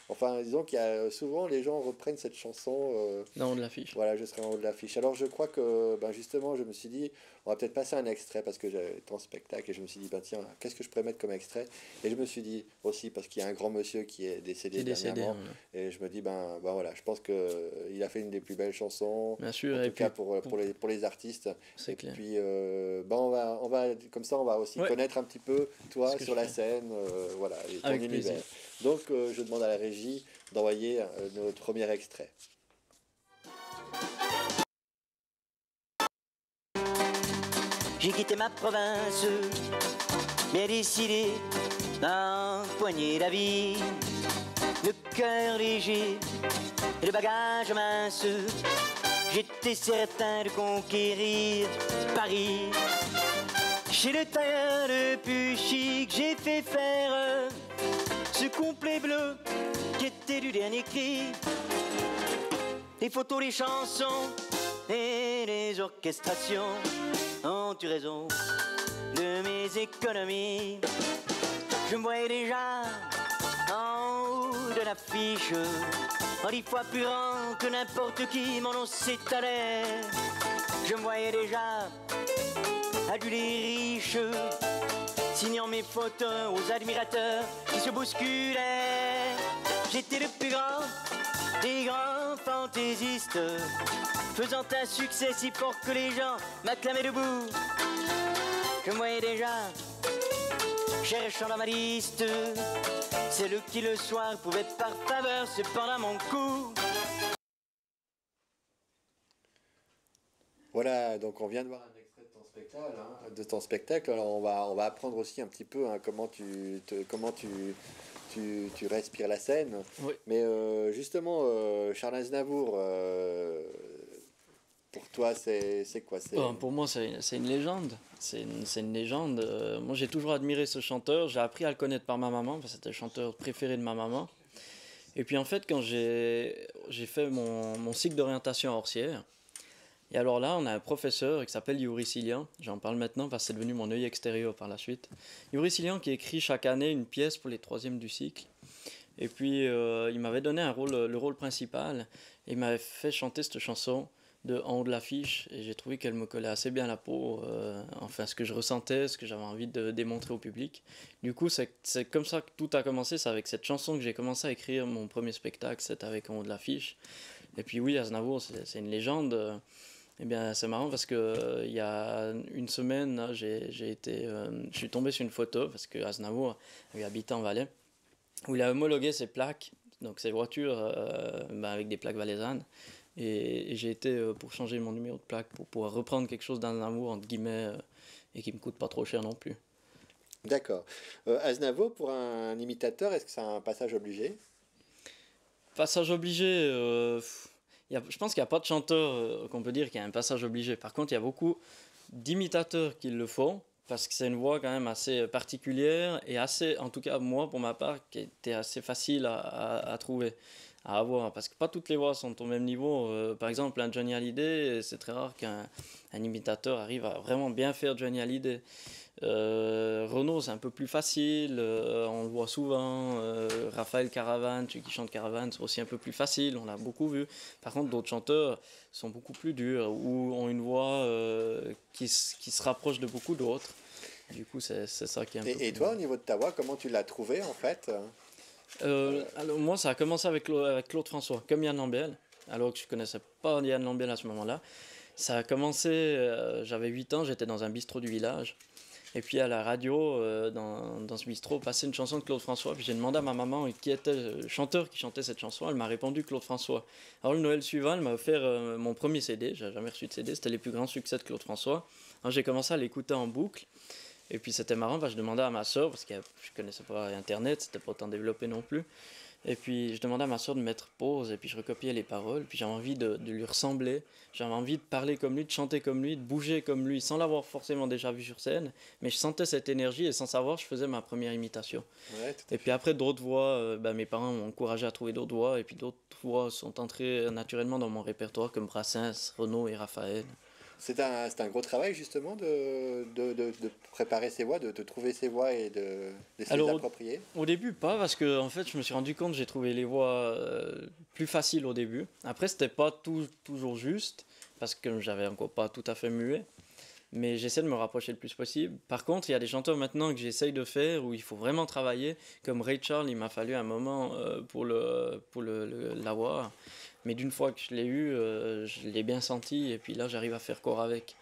Enfin, disons qu'il y a souvent les gens reprennent cette chanson. En haut de l'affiche. Voilà, je serai en haut de l'affiche. Alors je crois que justement, je me suis dit, on va peut-être passer un extrait parce que j'avais ton spectacle et je me suis dit, tiens, qu'est-ce que je pourrais mettre comme extrait? Et je me suis dit aussi, parce qu'il y a un grand monsieur qui est décédé dernièrement, et je me dis, voilà, je pense qu'il a fait une des plus belles chansons. Bien sûr, en tout cas pour les artistes. C'est clair. Puis on va comme ça, on va aussi connaître un petit peu toi sur la scène, voilà, et ton univers. Donc je demande à la régie d'envoyer notre premier extrait. j'ai quitté ma province, bien décidé d'empoigner la vie, le cœur léger et le bagage mince. J'étais certain de conquérir Paris. Chez le tailleur le plus chic, j'ai fait faire ce complet bleu qui était du dernier cri. Les photos, les chansons et les orchestrations ont eu raison de mes économies. Je me voyais déjà en haut de l'affiche, en 10 fois plus grand que n'importe qui, mon nom s'étalait. Je me voyais déjà adulé riche, signant mes photos aux admirateurs qui se bousculaient. J'étais le plus grand des grands fantaisistes, faisant un succès si fort que les gens m'acclamaient debout. Je me voyais déjà cherchant dans ma liste celle qui le soir pouvait par faveur se pendre à mon cou. Voilà, donc on vient de voir un extrait de ton spectacle. Alors on va apprendre aussi un petit peu comment tu respires la scène. Oui. Mais justement, Charles Aznavour, pour toi, c'est quoi? Pour moi, c'est une légende. C'est une légende. Moi, j'ai toujours admiré ce chanteur. J'ai appris à le connaître par ma maman, parce que c'était le chanteur préféré de ma maman. Et puis, en fait, quand j'ai fait mon cycle d'orientation à Orsières, et alors là, on a un professeur qui s'appelle Yuri Silian. J'en parle maintenant parce que c'est devenu mon œil extérieur par la suite. Yuri Silian qui écrit chaque année une pièce pour les troisièmes du cycle. Et puis, il m'avait donné le rôle principal. Et il m'avait fait chanter cette chanson en haut de l'affiche. Et j'ai trouvé qu'elle me collait assez bien à la peau. Enfin, ce que je ressentais, ce que j'avais envie de démontrer au public. Du coup, c'est comme ça que tout a commencé. C'est avec cette chanson que j'ai commencé à écrire mon premier spectacle. C'était avec en haut de l'affiche. Et puis oui, Aznavour, c'est une légende. Eh bien, c'est marrant parce que il y a une semaine, là, je suis tombé sur une photo parce que Aznavour avait habité en Valais, où il a homologué ses plaques, donc ses voitures avec des plaques valaisannes. Et j'ai été pour changer mon numéro de plaque pour pouvoir reprendre quelque chose d'Aznavour, entre guillemets, et qui me coûte pas trop cher non plus. D'accord. Aznavour, pour un imitateur, est-ce que c'est un passage obligé? Passage obligé. Je pense qu'il n'y a pas de chanteur qu'on peut dire qu'il y a un passage obligé. Par contre, il y a beaucoup d'imitateurs qui le font parce que c'est une voix quand même assez particulière et assez, en tout cas moi pour ma part, qui était assez facile à trouver, à avoir. Parce que pas toutes les voix sont au même niveau. Par exemple, un Johnny Hallyday, c'est très rare qu'un imitateur arrive à vraiment bien faire Johnny Hallyday. Renaud, c'est un peu plus facile, on le voit souvent. Raphaël Caravane, celui qui chante Caravane, c'est aussi un peu plus facile, on l'a beaucoup vu. Par contre, d'autres chanteurs sont beaucoup plus durs ou ont une voix qui se rapproche de beaucoup d'autres. Du coup, c'est ça qui est un peu. Et toi, au niveau de ta voix, comment tu l'as trouvée en fait? Alors, moi, ça a commencé avec Claude François, comme Yann Lambiel, alors que je ne connaissais pas Yann Lambiel à ce moment-là. Ça a commencé, j'avais 8 ans, j'étais dans un bistrot du village. Et puis à la radio, dans ce bistrot, passait une chanson de Claude François. Puis j'ai demandé à ma maman qui était le chanteur qui chantait cette chanson. Elle m'a répondu Claude François. Alors le Noël suivant, elle m'a offert mon premier CD. J'ai jamais reçu de CD. C'était les plus grands succès de Claude François. Alors j'ai commencé à l'écouter en boucle. Et puis c'était marrant parce que je demandais à ma soeur, parce que je connaissais pas Internet, c'était pas autant développé non plus. Et puis je demandais à ma soeur de mettre pause et puis je recopiais les paroles. Puis j'avais envie de lui ressembler. J'avais envie de parler comme lui, de chanter comme lui, de bouger comme lui, sans l'avoir forcément déjà vu sur scène. Mais je sentais cette énergie et sans savoir, je faisais ma première imitation. Ouais, et puis après, d'autres voix, mes parents m'ont encouragé à trouver d'autres voix. Et puis d'autres voix sont entrées naturellement dans mon répertoire, comme Brassens, Renaud et Raphaël. C'est un gros travail justement de préparer ses voix, de trouver ses voix et d'essayer de l'approprier. Au début, pas, parce que en fait, je me suis rendu compte que j'ai trouvé les voix plus faciles au début. Après, c'était pas toujours juste, parce que j'avais encore pas tout à fait muet. Mais j'essaie de me rapprocher le plus possible. Par contre, il y a des chanteurs maintenant que j'essaye de faire où il faut vraiment travailler. Comme Ray Charles, il m'a fallu un moment pour l'avoir. Mais d'une fois que je l'ai eu, je l'ai bien senti. Et puis là, j'arrive à faire corps avec.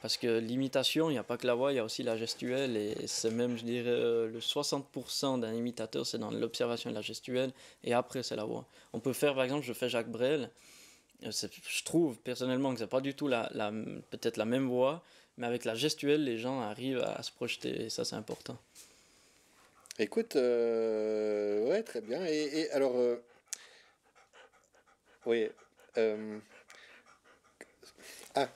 Parce que l'imitation, il n'y a pas que la voix, il y a aussi la gestuelle. Et c'est même, je dirais, le 60% d'un imitateur, c'est dans l'observation de la gestuelle. Et après, c'est la voix. On peut faire, par exemple, je fais Jacques Brel. Je trouve personnellement que c'est pas du tout peut-être la même voix, mais avec la gestuelle, les gens arrivent à se projeter, et ça, c'est important. Écoute, ouais, très bien. Et alors, oui. Ah,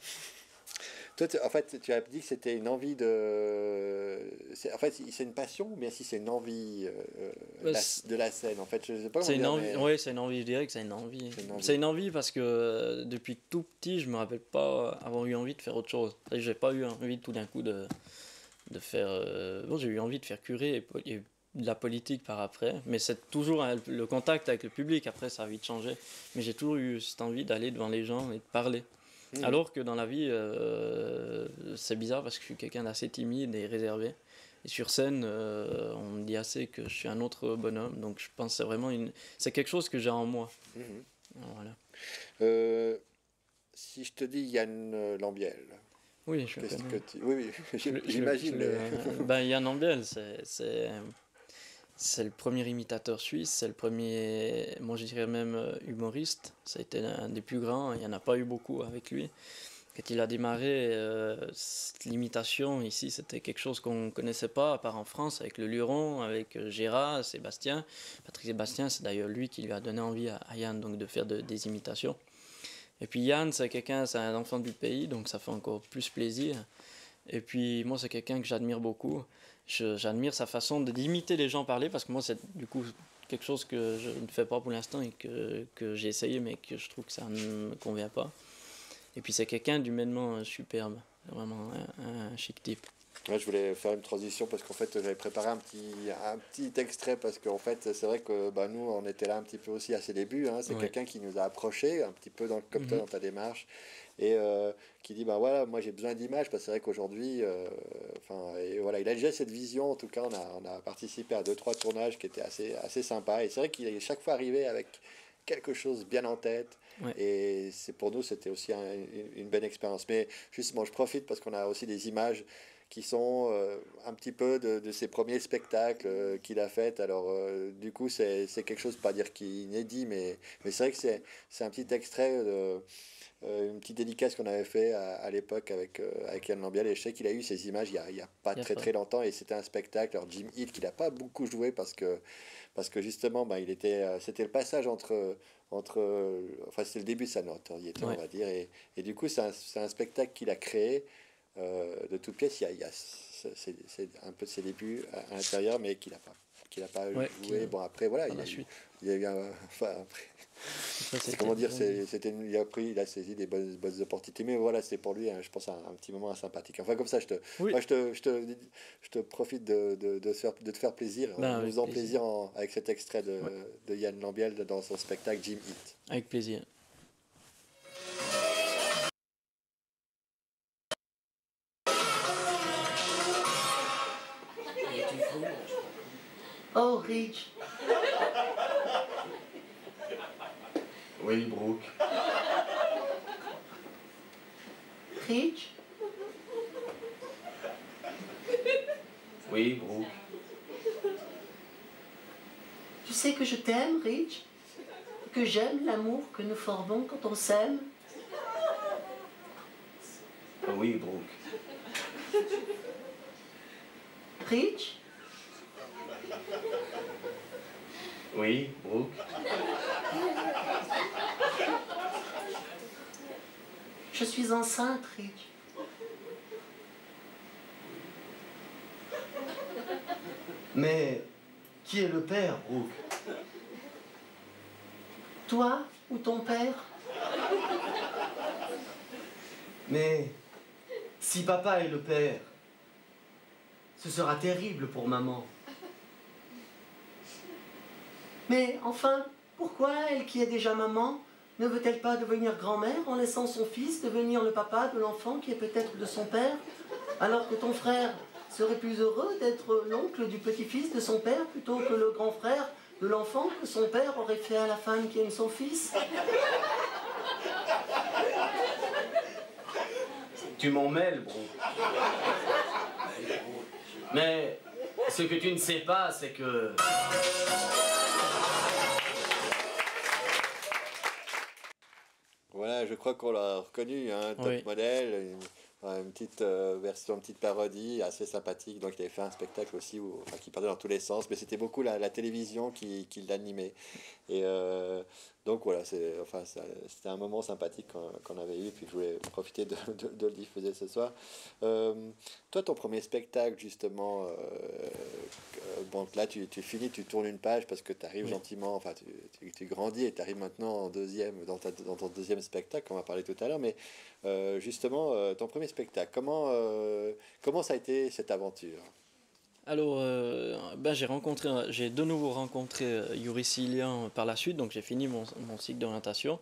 toi, en fait, tu as dit que c'était une envie en fait, c'est une passion, ou bien si c'est une envie Bah, de la scène, en fait, je sais pas C'est une comment envie, dire, mais ouais, c'est une envie, je dirais que c'est une envie. c'est une envie. C'est une envie parce que depuis tout petit, je me rappelle pas avoir eu envie de faire autre chose. J'ai pas eu envie tout d'un coup de faire. Bon, j'ai eu envie de faire curé et de la politique par après, mais c'est toujours le contact avec le public. Après, ça a vite changé. Mais j'ai toujours eu cette envie d'aller devant les gens et de parler. Alors que dans la vie, c'est bizarre parce que je suis quelqu'un d'assez timide et réservé. Et sur scène, on me dit assez que je suis un autre bonhomme. Donc je pense que c'est vraiment c'est quelque chose que j'ai en moi. Mhm. Voilà. Si je te dis Yann Lambiel, Oui, je qu'est-ce connais. que tu... Oui, Je- j'imagine. Ben, Yann Ambiel, c'est le premier imitateur suisse, c'est le premier, moi je dirais même humoriste. Ça a été un des plus grands, il n'y en a pas eu beaucoup avec lui. Quand il a démarré, l'imitation ici, c'était quelque chose qu'on ne connaissait pas, à part en France, avec le Luron, avec Gérard, Sébastien. Patrick Sébastien, c'est d'ailleurs lui qui lui a donné envie à Yann donc, de faire des imitations. Et puis Yann, c'est un enfant du pays, donc ça fait encore plus plaisir. Et puis moi, c'est quelqu'un que j'admire beaucoup. J'admire sa façon d'imiter les gens parler, parce que moi, c'est du coup quelque chose que je ne fais pas pour l'instant et que j'ai essayé, mais que je trouve que ça ne me convient pas. Et puis c'est quelqu'un d'humainement superbe, vraiment un chic type. Ouais, je voulais faire une transition parce qu'en fait j'avais préparé un petit extrait parce qu'en fait c'est vrai que bah, nous on était là un petit peu aussi à ses débuts, hein. C'est Ouais. quelqu'un qui nous a approchés un petit peu comme toi Mhm. dans ta démarche et qui dit bah voilà, moi j'ai besoin d'images parce que c'est vrai qu'aujourd'hui enfin et voilà, il a déjà cette vision. En tout cas on a participé à 2-3 tournages qui étaient assez sympas, et c'est vrai qu'il est chaque fois arrivé avec quelque chose bien en tête. Ouais. Et pour nous c'était aussi une belle expérience. Mais justement je profite parce qu'on a aussi des images qui sont un petit peu de ses premiers spectacles qu'il a fait. Alors, du coup, c'est quelque chose, pas dire qui est inédit, mais c'est vrai que c'est un petit extrait, une petite dédicace qu'on avait fait à l'époque avec Yann Lambiel. Et je sais qu'il a eu ces images il y a pas très longtemps, et c'était un spectacle. Alors, Jim Hill, qu'il n'a pas beaucoup joué parce que justement, ben, c'était le passage entre enfin, c'était le début de sa notoriété, Ouais. on va dire. Et du coup, c'est un spectacle qu'il a créé. De toute pièce, c'est un peu de ses débuts à l'intérieur, mais qu'il n'a pas Ouais, joué. Bon, après, voilà, par la suite. il y a eu enfin, après, Après, c'est c'était- comment dire, il a saisi des bonnes opportunités, mais voilà, c'est pour lui, hein, je pense, un petit moment sympathique. Enfin, comme ça, Oui. moi, je te profite de te faire plaisir, Ben, en avec nous faisant plaisir. plaisir avec cet extrait de Yann Lambiel dans son spectacle Jim Hit. Avec plaisir. Oh, Rich. Oui, Brooke. Rich, Oui, Brooke. tu sais que je t'aime, Rich, que j'aime l'amour que nous formons quand on s'aime. Oui, Brooke. Rich, Oui, Brooke. je suis enceinte, Rich. Mais qui est le père, Brooke? Toi ou ton père? Mais si papa est le père, ce sera terrible pour maman. Mais enfin, pourquoi elle qui est déjà maman ne veut-elle pas devenir grand-mère en laissant son fils devenir le papa de l'enfant qui est peut-être de son père, alors que ton frère serait plus heureux d'être l'oncle du petit-fils de son père plutôt que le grand frère de l'enfant que son père aurait fait à la femme qui aime son fils? Tu m'en mêles, Brooke. Mais ce que tu ne sais pas, c'est que... Voilà, je crois qu'on l'a reconnu, hein, top Oui. modèle. une petite version, une petite parodie assez sympathique. Donc il avait fait un spectacle aussi qui partait dans tous les sens, mais c'était beaucoup la télévision qui l'animait. Et donc voilà, c'était un moment sympathique qu'on avait eu, puis je voulais profiter de le diffuser ce soir. Toi, ton premier spectacle, justement, bon, là tu finis, tu tournes une page parce que tu arrives gentiment, enfin tu grandis et tu arrives maintenant en deuxième, dans ton deuxième spectacle, on va parler tout à l'heure, mais justement, ton premier spectacle, comment ça a été cette aventure? Alors, j'ai de nouveau rencontré Yuri Silian par la suite, donc j'ai fini mon cycle d'orientation.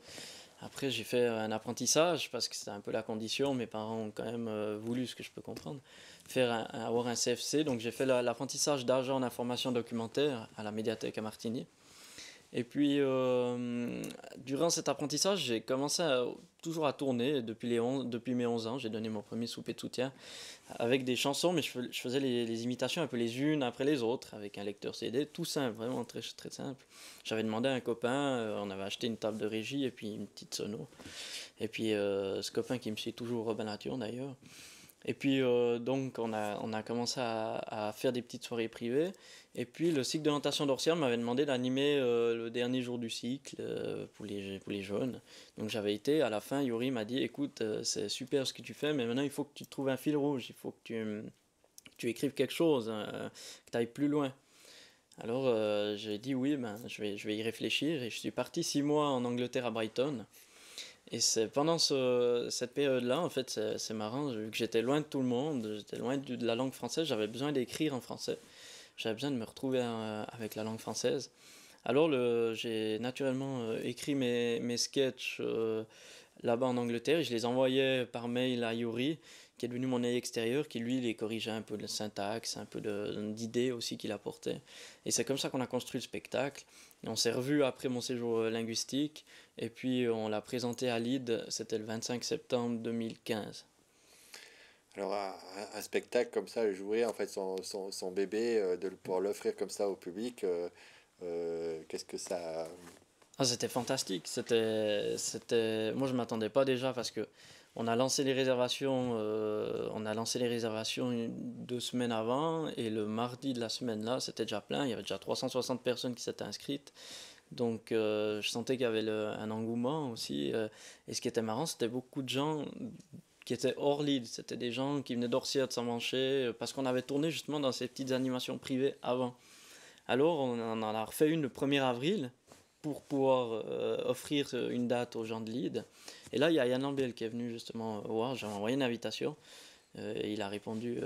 Après, j'ai fait un apprentissage parce que c'était un peu la condition. Mes parents ont quand même voulu, ce que je peux comprendre, avoir un CFC. Donc, j'ai fait l'apprentissage d'agent d'information documentaire à la médiathèque à Martigny. Et puis, durant cet apprentissage, j'ai commencé toujours à tourner. Depuis mes 11 ans, j'ai donné mon premier souper de soutien avec des chansons, mais je faisais les imitations un peu les unes après les autres, avec un lecteur CD, tout simple, vraiment très, très simple. J'avais demandé à un copain, on avait acheté une table de régie et puis une petite sono. Et puis, ce copain qui me suit toujours, Robin Lation d'ailleurs. Et puis, donc, on a commencé à faire des petites soirées privées. Et puis, le cycle d'orientation d'Orsières m'avait demandé d'animer le dernier jour du cycle pour les jeunes. Donc, j'avais été. À la fin, Yuri m'a dit, écoute, c'est super ce que tu fais, mais maintenant, il faut que tu trouves un fil rouge. Il faut que tu écrives quelque chose, que tu ailles plus loin. Alors, j'ai dit oui, je vais y réfléchir. Et je suis parti 6 mois en Angleterre, à Brighton. Et c'est pendant cette période-là, en fait, c'est marrant, vu que j'étais loin de tout le monde, j'étais loin de la langue française, j'avais besoin d'écrire en français. J'avais besoin de me retrouver avec la langue française. Alors, j'ai naturellement écrit mes sketchs là-bas en Angleterre et je les envoyais par mail à Yuri, qui est devenu mon œil extérieur, qui lui les corrigeait un peu de syntaxe, un peu d'idées aussi qu'il apportait. Et c'est comme ça qu'on a construit le spectacle. Et on s'est revu après mon séjour linguistique et puis on l'a présenté à Leeds, c'était le 25 septembre 2015. Alors un spectacle comme ça, jouer en fait son bébé, pour l'offrir comme ça au public, qu'est-ce que ça... Ah, c'était fantastique, moi je m'attendais pas déjà parce que on a lancé les réservations 2 semaines avant et le mardi de la semaine là c'était déjà plein, il y avait déjà 360 personnes qui s'étaient inscrites. Donc je sentais qu'il y avait un engouement aussi. Et ce qui était marrant, c'était beaucoup de gens qui étaient hors Leeds. C'était des gens qui venaient d'Orsières, de Saint-Manché, parce qu'on avait tourné justement dans ces petites animations privées avant. Alors on en a refait une le 1er avril pour pouvoir offrir une date aux gens de Leeds. Et là, il y a Yann Lambiel qui est venu justement voir. J'ai envoyé une invitation et il a répondu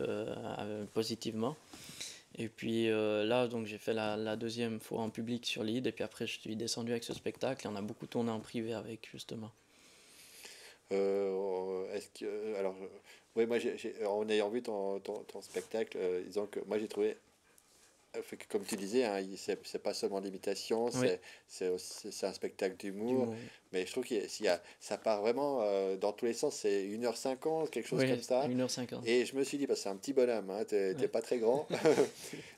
positivement. Et puis là, donc, j'ai fait la deuxième fois en public sur Leeds. Et puis après, je suis descendu avec ce spectacle. Et on a beaucoup tourné en privé avec, justement. Est-ce que... Alors, oui, moi, en ayant vu ton spectacle, disons que moi, j'ai trouvé... Comme tu disais, hein, c'est pas seulement l'imitation, Oui. c'est un spectacle d'humour, mais je trouve ça part vraiment dans tous les sens, c'est 1h50, quelque chose comme ça. 1h50. Et je me suis dit, parce que c'est un petit bonhomme, hein, t'es pas très grand,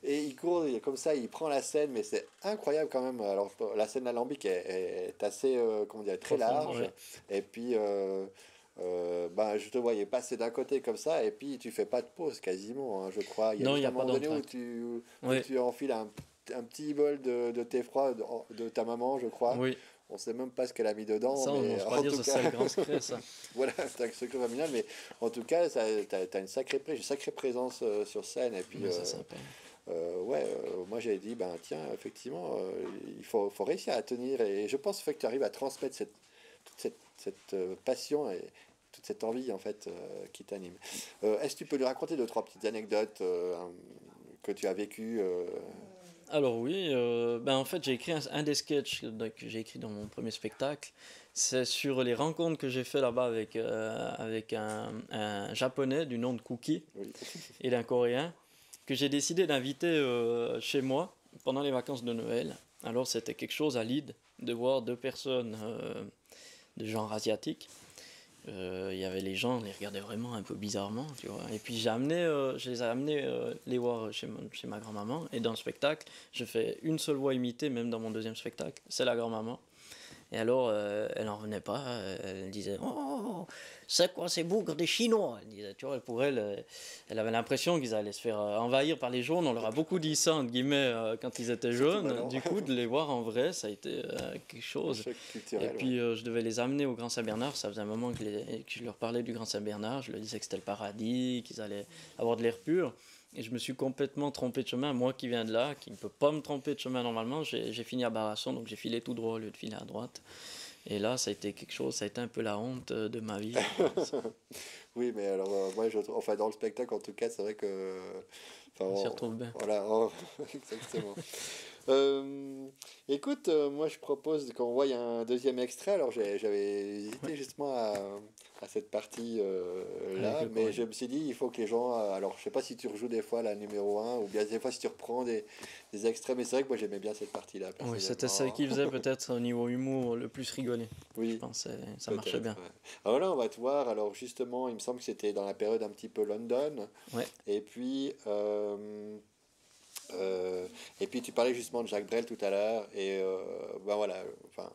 et il court comme ça, il prend la scène, mais c'est incroyable quand même. Alors, la scène alambique est assez, comment dire, très large, et puis... je te voyais passer d'un côté comme ça et puis tu fais pas de pause quasiment, hein, je crois. Il y a un moment donné où tu enfiles un petit bol de thé froid de ta maman, je crois. Oui. On sait même pas ce qu'elle a mis dedans. Ça, mais on va dire c'est le grand secret, ça. Voilà, c'est un secret familial, mais en tout cas, tu as une sacrée présence sur scène. Et puis, moi j'avais dit, tiens, effectivement, il faut réussir à tenir. Et je pense que tu arrives à transmettre toute cette passion et toute cette envie en fait qui t'anime. Est-ce que tu peux nous raconter 2-3 petites anecdotes que tu as vécues Alors oui, en fait j'ai écrit un des sketchs que j'ai écrit dans mon premier spectacle. C'est sur les rencontres que j'ai fait là-bas avec un japonais du nom de Cookie et d'un coréen que j'ai décidé d'inviter chez moi pendant les vacances de Noël. Alors c'était quelque chose à Leeds de voir 2 personnes de genre asiatique. Il y avait les gens, on les regardait vraiment un peu bizarrement, tu vois. Et puis je les ai amenés les voir chez ma grand-maman. Et dans le spectacle, je fais une seule voix imitée, même dans mon deuxième spectacle, c'est la grand-maman. Et alors, elle n'en revenait pas. Elle disait, oh, c'est quoi ces bougres des Chinois? Elle disait, tu vois, pour elle, elle avait l'impression qu'ils allaient se faire envahir par les jaunes. On leur a beaucoup dit ça, entre guillemets, quand ils étaient jeunes. Du coup, de les voir en vrai, ça a été quelque chose. Et puis, je devais les amener au Grand Saint-Bernard. Ça faisait un moment que je leur parlais du Grand Saint-Bernard. Je leur disais que c'était le paradis, qu'ils allaient avoir de l'air pur. Et je me suis complètement trompé de chemin. Moi qui viens de là, qui ne peut pas me tromper de chemin normalement, j'ai fini à Barasson, donc j'ai filé tout droit au lieu de filer à droite. Et là, ça a été quelque chose, ça a été un peu la honte de ma vie. Oui, mais alors, moi, enfin, dans le spectacle, en tout cas, c'est vrai que... On s'y retrouve bien. Voilà, exactement. Écoute, moi, je propose qu'on voie un deuxième extrait. Alors, j'avais hésité justement à cette partie-là, mais je me suis dit, il faut que les gens... alors, je sais pas si tu rejoues des fois la numéro 1, ou bien des fois si tu reprends des extraits, mais c'est vrai que moi, j'aimais bien cette partie-là. Oui, c'était celle qui faisait peut-être au niveau humour le plus rigoler. Oui. Je pense que ça marchait bien. Ouais. Alors là, on va te voir. Alors, justement, il me semble que c'était dans la période un petit peu London. Ouais. Et puis... et puis tu parlais justement de Jacques Brel tout à l'heure et ben voilà, enfin,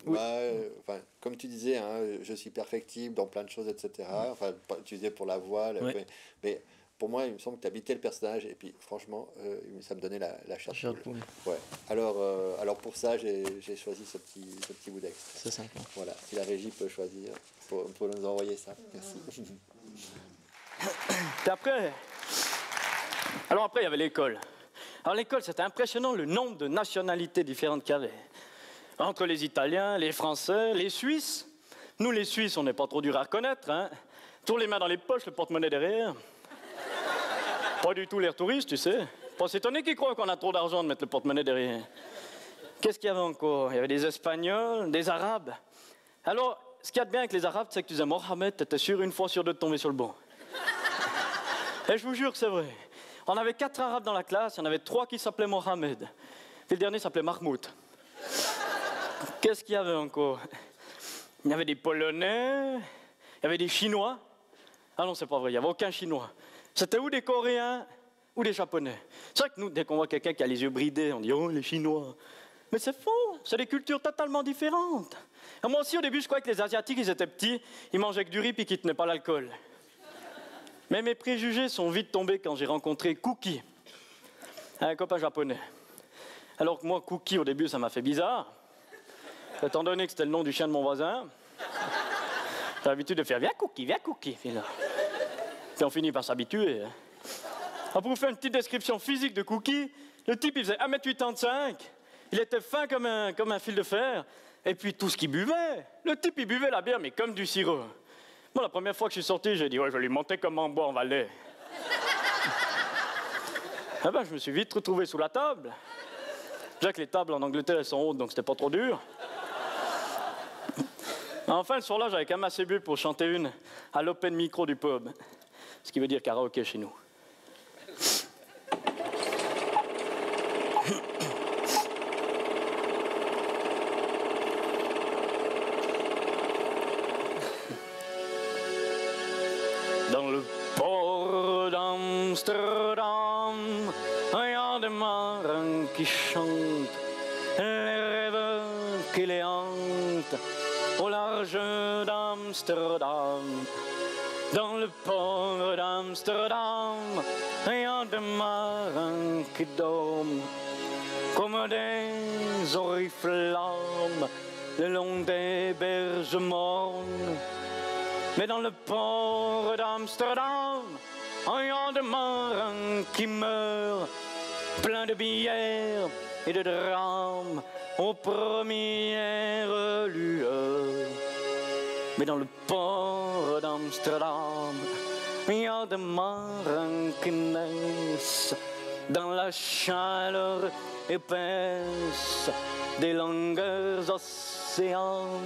oui. Comme tu disais, hein, je suis perfectible dans plein de choses, etc. Enfin, tu disais pour la voix, oui. Mais pour moi, il me semble que tu habitais le personnage et puis franchement, ça me donnait la chair de poule. Ouais. Alors pour ça, j'ai choisi ce petit bout d'extrait. C'est sympa. Voilà, si la régie peut choisir pour nous envoyer ça. Merci. Et après, il y avait l'école. Alors l'école, c'était impressionnant le nombre de nationalités différentes qu'il y avait. Entre les Italiens, les Français, les Suisses. Nous, les Suisses, on n'est pas trop dur à reconnaître. Hein. Toujours les mains dans les poches, le porte-monnaie derrière. Pas du tout l'air touriste, tu sais. Pas s'étonner qu'ils croient qu'on a trop d'argent de mettre le porte-monnaie derrière. Qu'est-ce qu'il y avait encore? Il y avait des Espagnols, des Arabes. Alors, ce qu'il y a de bien avec les Arabes, c'est que tu disais Mohamed, t'étais sûr une fois sur deux de tomber sur le banc. Et je vous jure que c'est vrai. On avait 4 Arabes dans la classe, il y en avait 3 qui s'appelaient Mohamed. Et le dernier s'appelait Mahmoud. Qu'est-ce qu'il y avait encore? Il y avait des Polonais, il y avait des Chinois. Ah non, c'est pas vrai, il n'y avait aucun Chinois. C'était ou des Coréens ou des Japonais. C'est vrai que nous, dès qu'on voit quelqu'un qui a les yeux bridés, on dit « Oh, les Chinois ». Mais c'est faux, c'est des cultures totalement différentes. Et moi aussi, au début, je croyais que les Asiatiques, ils étaient petits, ils mangeaient que du riz et qu'ils ne tenaient pas l'alcool. Mais mes préjugés sont vite tombés quand j'ai rencontré Cookie, un copain japonais. Alors que moi, Cookie, au début, ça m'a fait bizarre. Étant donné que c'était le nom du chien de mon voisin, j'ai l'habitude de faire « Viens, Cookie, viens, Cookie ». Puis on finit par s'habituer. Pour vous faire une petite description physique de Cookie, le type, il faisait 1m85, il était fin comme un fil de fer, et puis tout ce qu'il buvait, le type, il buvait la bière, mais comme du sirop. Moi, la première fois que je suis sorti, j'ai dit « Ouais, je vais lui monter comment on boit en Valais. » Eh ben, je me suis vite retrouvé sous la table. Déjà que les tables en Angleterre, elles sont hautes, donc c'était pas trop dur. Enfin, le soir-là, j'avais quand même assez bu pour chanter une à l'open micro du pub. Ce qui veut dire karaoké chez nous. Dans le port d'Amsterdam, il y a des marins qui chantent, les rêves qui les hantent, au large d'Amsterdam. Dans le port d'Amsterdam, il y a des marins qui dorment, comme des oriflammes, le long des berges mornes. Mais dans le port d'Amsterdam, il y a des marins qui meurent, pleins de bière et de drames, aux premières lueurs. Mais dans le port d'Amsterdam, il y a des marins qui naissent dans la chaleur épaisse des longueurs océans.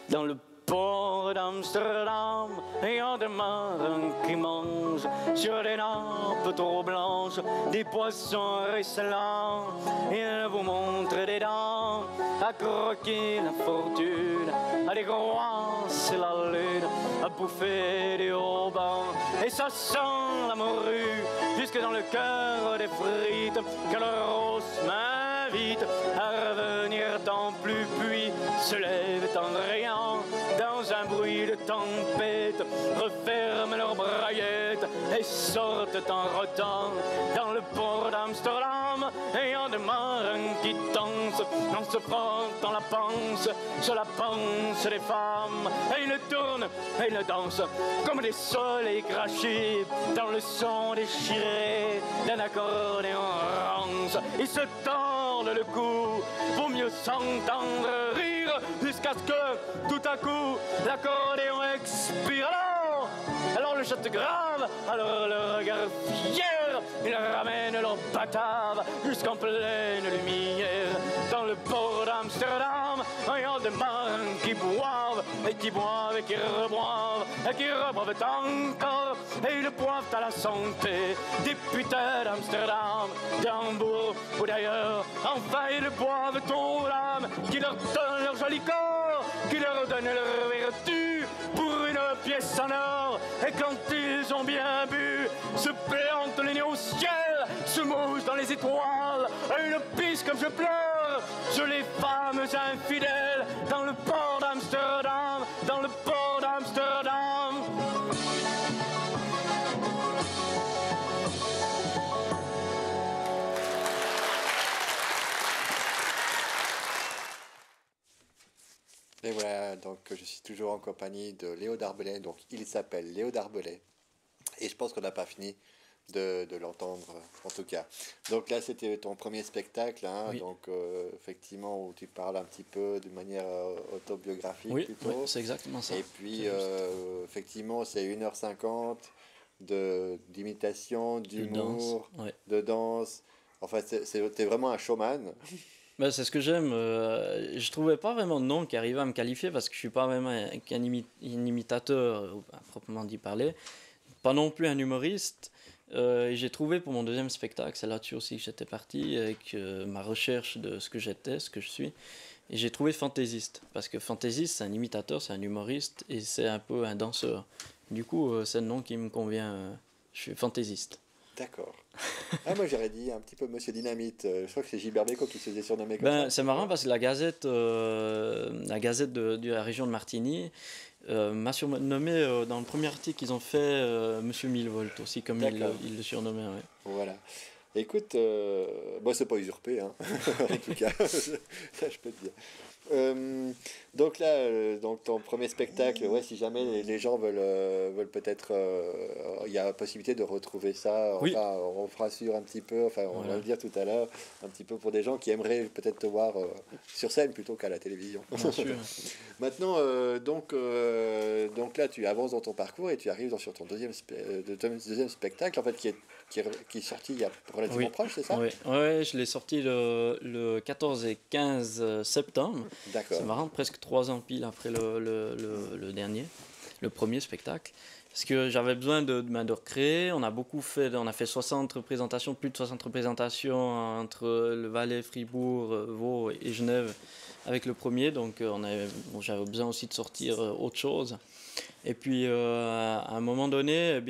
Dans le port d'Amsterdam, il y a des marins qui mangent sur des nappes trop blanches des poissons ruisselants. Ils vous montrent des dents à croquer la fortune, à décroisser la lune, à bouffer des haubans. Et ça sent la morue jusque dans le cœur des frites que leur grosse main vite à revenir dans plus, puis se lèvent en riant dans un bruit de tempête, referment leurs braillettes et sortent en rotant dans le port d'Amsterdam. Et y en a marins qui dansent en se frottant la panse sur la panse des femmes. Et ils tournent et ils dansent comme des soleils crachés dans le son déchiré d'un accordéon rance. Ils se tordent le cou pour mieux s'entendre rire jusqu'à ce que tout à coup l'accordéon expire. Alors le chante grave, alors le regard fier, ils ramènent leur batave jusqu'en pleine lumière. Dans le port d'Amsterdam, il y a des marins qui boivent, et qui boivent, et qui reboivent, et qui reboivent encore, et ils boivent à la santé des putains d'Amsterdam, d'Hambourg ou d'ailleurs. Enfin, ils boivent aux l'âme qui leur donne leur joli corps, qui leur donne leur vertu pour une pièce en or. Et quand ils ont bien bu, se plantent les nez au ciel, se mouchent dans les étoiles, et une pisse comme je pleure sur les femmes infidèles dans le port d'Amsterdam, dans le port d'Amsterdam. Et voilà, donc je suis toujours en compagnie de Léo Darbelay, donc il s'appelle Léo Darbelay, et je pense qu'on n'a pas fini de l'entendre, en tout cas. Donc là, c'était ton premier spectacle, hein, Oui. donc effectivement, où tu parles un petit peu de manière autobiographique Oui, plutôt. oui, c'est exactement ça. Et puis, effectivement, c'est 1h50 d'imitation, d'humour, danse, ouais. de danse. Enfin, t'es vraiment un showman. Ben, c'est ce que j'aime. Je trouvais pas vraiment de nom qui arrivait à me qualifier parce que je suis pas vraiment qu'un imitateur, à proprement dit parler. Pas non plus un humoriste. Et j'ai trouvé pour mon deuxième spectacle, c'est là-dessus aussi que j'étais parti, avec ma recherche de ce que j'étais, ce que je suis. Et j'ai trouvé fantaisiste. Parce que fantaisiste, c'est un imitateur, c'est un humoriste et c'est un peu un danseur. Du coup, c'est le nom qui me convient. Je suis fantaisiste. D'accord. Ah, moi j'aurais dit un petit peu Monsieur Dynamite. Je crois que c'est Gilbert Bécaud qui se faisait surnommer comme ça. C'est marrant parce que la Gazette de la région de Martigny m'a surnommé dans le premier article qu'ils ont fait Monsieur Millevolt aussi, comme il le surnommait. Ouais. Voilà. Écoute, moi c'est pas usurpé, hein. En tout cas, ça je peux te dire. Donc là, donc ton premier spectacle, ouais, si jamais les gens veulent peut-être, il y a la possibilité de retrouver ça. Oui. Enfin, on fera sur un petit peu, enfin on va le dire tout à l'heure, un petit peu pour des gens qui aimeraient peut-être te voir sur scène plutôt qu'à la télévision. Bien sûr. Maintenant, donc là, tu avances dans ton parcours et tu arrives sur ton deuxième spectacle, en fait, qui est sorti il y a relativement proche, c'est ça? Oui, ouais, je l'ai sorti le 14 et 15 septembre. D'accord. C'est marrant, presque 3 ans pile après le dernier, le premier spectacle. Parce que j'avais besoin de recréer. On a fait 60 représentations, plus de 60 représentations entre le Valais, Fribourg, Vaud et Genève avec le premier. Donc j'avais besoin aussi de sortir autre chose. Et puis à un moment donné,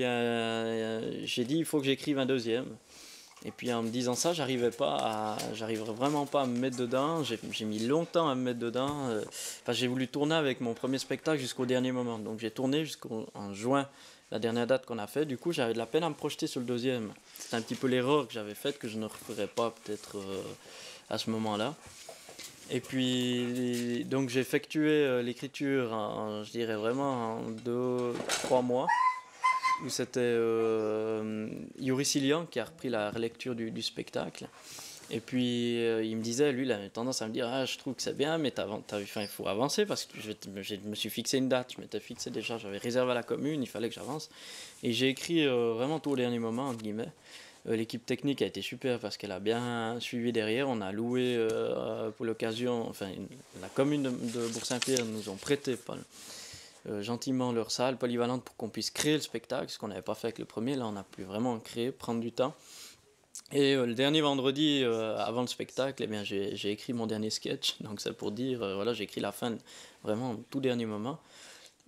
j'ai dit il faut que j'écrive un deuxième. Et puis en me disant ça, j'arriverais vraiment pas à me mettre dedans. J'ai mis longtemps à me mettre dedans. J'ai voulu tourner avec mon premier spectacle jusqu'au dernier moment. Donc j'ai tourné jusqu'en juin, la dernière date qu'on a fait. Du coup, j'avais de la peine à me projeter sur le deuxième. C'était un petit peu l'erreur que j'avais faite, que je ne referais pas peut-être à ce moment-là. Et puis, donc j'ai effectué l'écriture, je dirais vraiment en 2-3 mois. Où c'était Yuri Silian qui a repris la relecture du spectacle. Et puis il me disait, lui, il avait tendance à me dire je trouve que c'est bien, mais il faut avancer parce que je me suis fixé une date. Je m'étais fixé déjà, j'avais réservé à la commune, il fallait que j'avance. Et j'ai écrit vraiment tout au dernier moment, entre guillemets. L'équipe technique a été super parce qu'elle a bien suivi derrière. On a loué pour l'occasion, la commune de Bourg-Saint-Pierre nous ont prêté gentiment leur salle polyvalente pour qu'on puisse créer le spectacle, ce qu'on n'avait pas fait avec le premier. Là, on a pu vraiment créer, prendre du temps. Et le dernier vendredi, avant le spectacle, j'ai écrit mon dernier sketch. Donc, c'est pour dire, j'ai écrit la fin vraiment au tout dernier moment.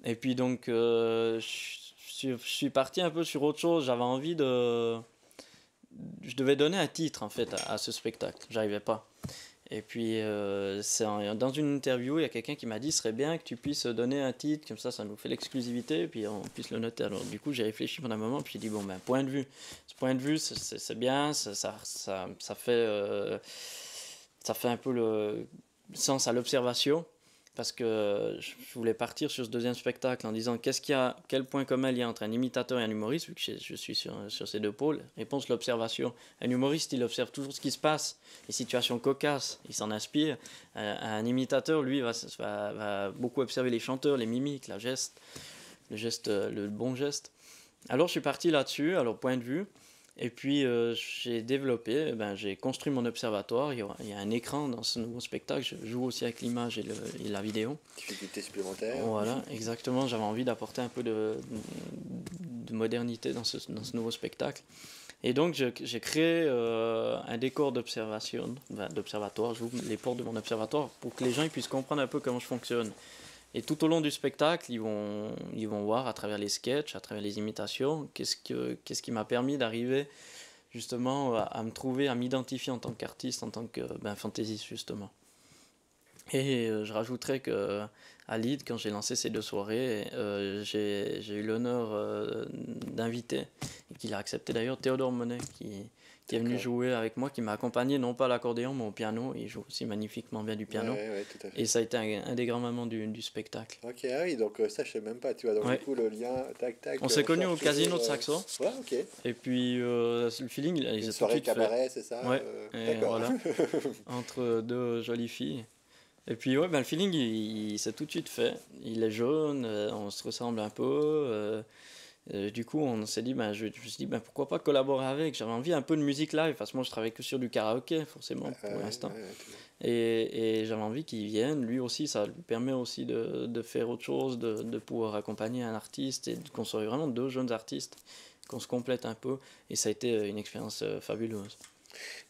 Et puis, donc, je suis parti un peu sur autre chose. J'avais envie je devais donner un titre en fait à ce spectacle. J'arrivais pas. Et puis dans une interview, il y a quelqu'un qui m'a dit, ce serait bien que tu puisses donner un titre, comme ça nous fait l'exclusivité, et puis on puisse le noter. Alors du coup, j'ai réfléchi pendant un moment, puis j'ai dit, bon, ben, point de vue. Ce point de vue, c'est bien, ça fait un peu le sens à l'observation, parce que je voulais partir sur ce deuxième spectacle en disant quel point commun il y a entre un imitateur et un humoriste, vu que je suis sur ces deux pôles. Réponse, l'observation. Un humoriste, il observe toujours ce qui se passe, les situations cocasses, il s'en inspire. Un imitateur, lui, va beaucoup observer les chanteurs, les mimiques, le bon geste. Alors je suis parti là-dessus, alors point de vue. Et puis j'ai construit mon observatoire. Il y a un écran dans ce nouveau spectacle. Je joue aussi avec l'image et la vidéo. Difficulté supplémentaire. Voilà, exactement. J'avais envie d'apporter un peu de modernité dans ce nouveau spectacle. Et donc j'ai créé un décor d'observatoire. J'ouvre les portes de mon observatoire pour que les gens puissent comprendre un peu comment je fonctionne. Et tout au long du spectacle, ils vont voir à travers les sketchs, à travers les imitations, qu'est-ce qui m'a permis d'arriver justement à me trouver, à m'identifier en tant qu'artiste, en tant que fantaisiste justement. Et je rajouterais qu'à Lille, quand j'ai lancé ces 2 soirées, j'ai eu l'honneur d'inviter, et qu'il a accepté d'ailleurs, Théodore Monet, qui est venu jouer avec moi, qui m'a accompagné, non pas à l'accordéon, mais au piano. Il joue aussi magnifiquement bien du piano. Ouais, tout à fait. Et ça a été un des grands moments du spectacle. Ok, ah oui, donc ça je sais même pas, tu vois, donc du coup le lien, tac. On s'est connus au Casino de Saxon. Ouais, ok. Et puis le feeling, il une s'est soirée tout de suite cabaret, c'est ça Ouais, et d'accord. voilà, entre 2 jolies filles. Et puis le feeling, il s'est tout de suite fait. Il est jeune, on se ressemble un peu. Du coup, on s'est dit, je me suis dit, pourquoi pas collaborer avec. J'avais envie un peu de musique live, parce que moi, je travaille que sur du karaoké, forcément, pour l'instant. Et j'avais envie qu'il vienne. Lui aussi, ça lui permet aussi de faire autre chose, de pouvoir accompagner un artiste, et qu'on soit vraiment 2 jeunes artistes, qu'on se complète un peu. Et ça a été une expérience fabuleuse.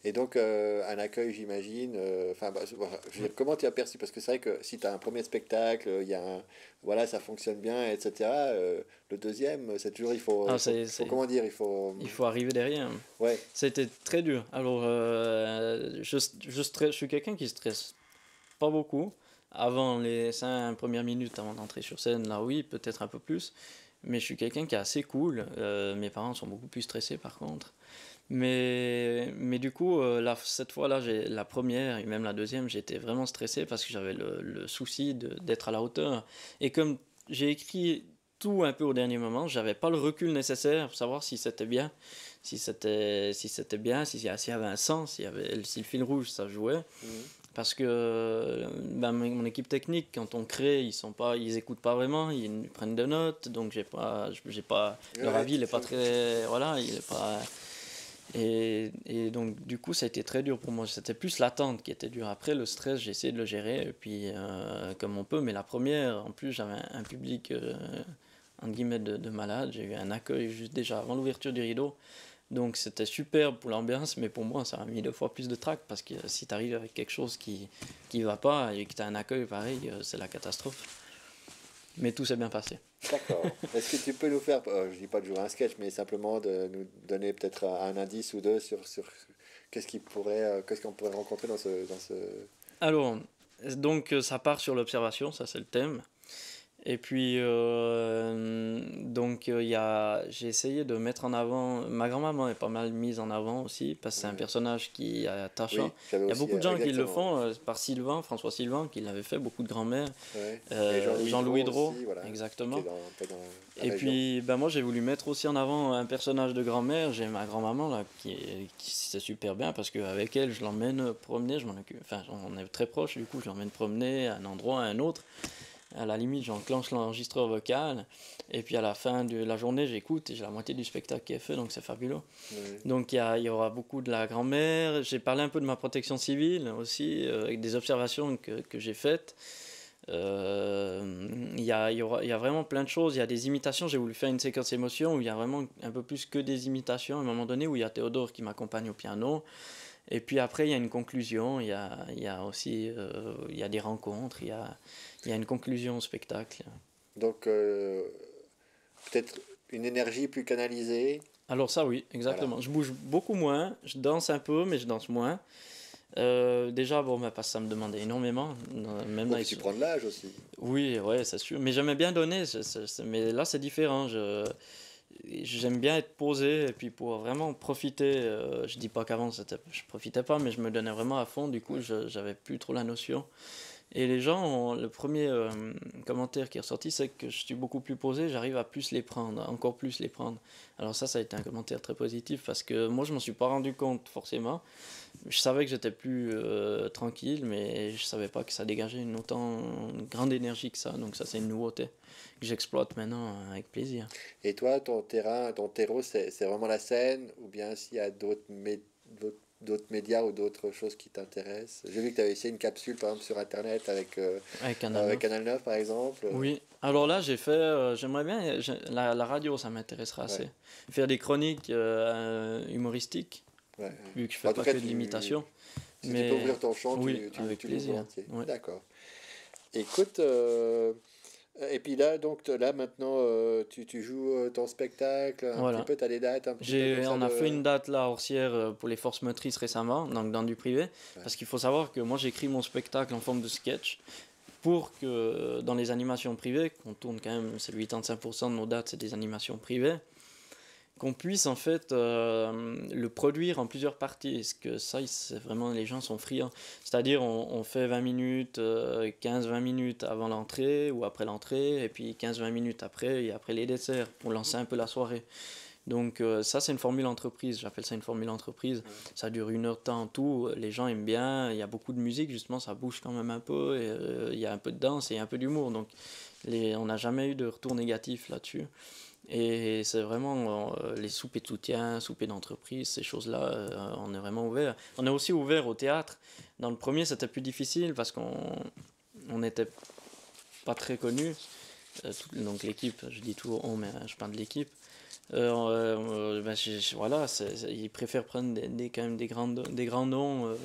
Et donc, un accueil, j'imagine. Je veux dire, comment tu as perçu? Parce que c'est vrai que si tu as un premier spectacle, voilà, ça fonctionne bien, etc. Le deuxième, c'est toujours, il faut comment dire, il faut arriver derrière. Ouais. C'était très dur. Alors, je suis quelqu'un qui stresse pas beaucoup. Avant les 5 premières minutes, avant d'entrer sur scène, là oui, peut-être un peu plus. Mais je suis quelqu'un qui est assez cool. Mes parents sont beaucoup plus stressés par contre. Mais du coup, cette fois-là, la première et même la deuxième, j'étais vraiment stressé parce que j'avais le souci d'être à la hauteur. Et comme j'ai écrit tout un peu au dernier moment, j'avais pas le recul nécessaire pour savoir si c'était bien, s'il y avait un sens, si le fil rouge, ça jouait. Parce que mon équipe technique, quand on crée, ils écoutent pas vraiment, ils prennent de notes, donc j'ai pas leur avis, il est pas très, voilà, il est pas. Et donc du coup ça a été très dur pour moi, c'était plus l'attente qui était dure. Après le stress, j'ai essayé de le gérer et puis comme on peut, mais la première en plus j'avais un public entre guillemets de malade, j'ai eu un accueil juste déjà avant l'ouverture du rideau, donc c'était superbe pour l'ambiance, mais pour moi ça m'a mis 2 fois plus de trac parce que si tu arrives avec quelque chose qui va pas et que tu as un accueil pareil, c'est la catastrophe. Mais tout s'est bien passé. D'accord. Est-ce que tu peux nous faire, je dis pas de jouer un sketch, mais simplement de nous donner peut-être un indice ou 2 sur qu'est-ce qu'on pourrait rencontrer dans ce... Alors, donc ça part sur l'observation, ça c'est le thème. Et puis, j'ai essayé de mettre en avant... Ma grand-maman est pas mal mise en avant aussi, parce que c'est un personnage qui est attachant. Oui, il y a beaucoup de gens qui le font, par François Sylvain, qui l'avait fait, beaucoup de grand-mères. Jean-Louis Drault, voilà, exactement. Et puis, moi, j'ai voulu mettre aussi en avant un personnage de grand-mère. J'ai ma grand-maman, là, qui c'est super bien, parce qu'avec elle, je l'emmène promener, je m'en occupe. Enfin, on est très proches, du coup, je l'emmène promener à un endroit, à un autre. À la limite, j'enclenche l'enregistreur vocal et puis à la fin de la journée, j'écoute et j'ai la moitié du spectacle qui est fait, donc c'est fabuleux. Donc il y aura beaucoup de la grand-mère. J'ai parlé un peu de ma protection civile aussi, avec des observations que j'ai faites. Il y a vraiment plein de choses. Il y a des imitations. J'ai voulu faire une séquence émotion où il y a vraiment un peu plus que des imitations à un moment donné, où il y a Théodore qui m'accompagne au piano. Et puis après, il y a une conclusion, il y a aussi il y a des rencontres, il y a une conclusion au spectacle. Donc, peut-être une énergie plus canalisée, Alors ça, oui, exactement. Voilà. Je bouge beaucoup moins, je danse un peu, mais je danse moins. Déjà, bon, parce que ça me demandait énormément. Même Bon, là, puis tu prends de l'âge aussi. Oui, ouais, c'est sûr. Mais j'aimais bien donner, mais là, c'est différent. J'aime bien être posé et puis pour vraiment profiter. Je dis pas qu'avant, je profitais pas, mais je me donnais vraiment à fond. Du coup, j'avais plus trop la notion. Et les gens, le premier commentaire qui est ressorti, c'est que je suis beaucoup plus posé, j'arrive à plus les prendre, encore plus les prendre. Alors ça a été un commentaire très positif parce que moi, je m'en suis pas rendu compte forcément. Je savais que j'étais plus tranquille, mais je savais pas que ça dégageait une grande énergie que ça. Donc ça, c'est une nouveauté que j'exploite maintenant avec plaisir. Et toi, ton terreau, c'est vraiment la scène, ou bien s'il y a d'autres médias ou d'autres choses qui t'intéressent? J'ai vu que tu avais essayé une capsule, par exemple, sur Internet avec Canal 9, par exemple. Oui, alors là, j'ai fait, j'aimerais bien, la radio, ça m'intéresserait assez. Faire des chroniques humoristiques, vu que je fais pas que de l'imitation. Si tu peux ouvrir ton champ, oui, tu avec plaisir. Ouais. D'accord. Écoute, et puis là, maintenant, tu joues ton spectacle, un petit peu, tu as des dates un petit peu comme ça on a fait une date là, à Orsières, pour les forces motrices récemment, donc dans du privé, parce qu'il faut savoir que moi j'écris mon spectacle en forme de sketch, pour que dans les animations privées, qu'on tourne quand même, c'est 85% de nos dates, c'est des animations privées, qu'on puisse en fait le produire en plusieurs parties. Parce que ça, c'est vraiment, les gens sont friands. C'est-à-dire, on fait 20 minutes, 15-20 minutes avant l'entrée ou après l'entrée, et puis 15-20 minutes après, et après les desserts, pour lancer un peu la soirée. Donc ça, c'est une formule entreprise, j'appelle ça une formule entreprise. Ça dure 1 heure de temps en tout, les gens aiment bien, il y a beaucoup de musique, justement, ça bouge quand même un peu, et il y a un peu de danse et un peu d'humour. Donc on n'a jamais eu de retour négatif là-dessus. Et c'est vraiment les soupers de soutien, soupers d'entreprise, ces choses-là, on est vraiment ouvert. On est aussi ouvert au théâtre. Dans le premier, c'était plus difficile parce qu'on n'était pas très connus. Donc l'équipe, je dis toujours on, mais je parle de l'équipe. Voilà, ils préfèrent prendre quand même des grands noms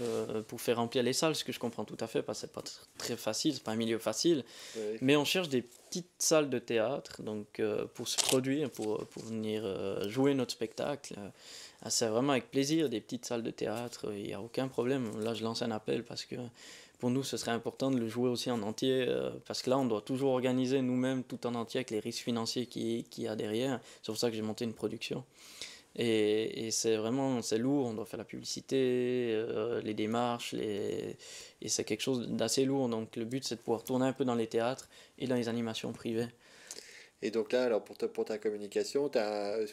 pour faire remplir les salles, ce que je comprends tout à fait, parce que c'est pas très facile, c'est pas un milieu facile. Oui. Mais on cherche des petites salles de théâtre, donc pour se produire, pour venir jouer notre spectacle. C'est vraiment avec plaisir, des petites salles de théâtre, il n'y a aucun problème. Là, je lance un appel parce que pour nous, ce serait important de le jouer aussi en entier, parce que là, on doit toujours organiser nous-mêmes tout en entier avec les risques financiers qu'il y a derrière. C'est pour ça que j'ai monté une production. Et c'est vraiment, c'est lourd, on doit faire la publicité, les démarches, et c'est quelque chose d'assez lourd. Donc le but, c'est de pouvoir tourner un peu dans les théâtres et dans les animations privées. Et donc là, alors pour ta communication,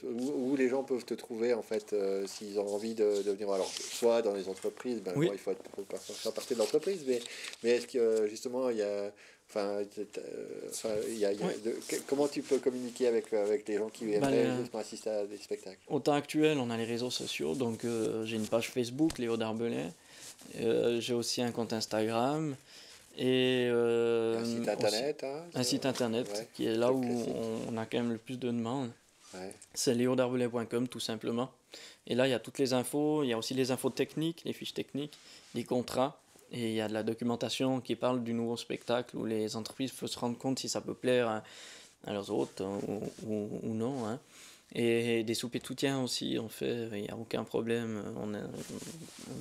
où les gens peuvent te trouver en fait, s'ils ont envie de venir, alors soit dans les entreprises, oui. Bon, il faut faire partie de l'entreprise, mais est-ce que justement il y a, comment tu peux communiquer avec les gens qui aimeraient justement assister à des spectacles? Au temps actuel, on a les réseaux sociaux, donc j'ai une page Facebook, Léo Darbelay, j'ai aussi un compte Instagram. Et un site internet, un site internet qui est là où on a quand même le plus de demandes. C'est leodarbelay.com tout simplement. Et là, il y a toutes les infos, il y a aussi les infos techniques, les fiches techniques, les contrats, et il y a de la documentation qui parle du nouveau spectacle où les entreprises peuvent se rendre compte si ça peut plaire à leurs hôtes ou non. Hein. Et des soupers de soutien aussi, on fait, il n'y a aucun problème.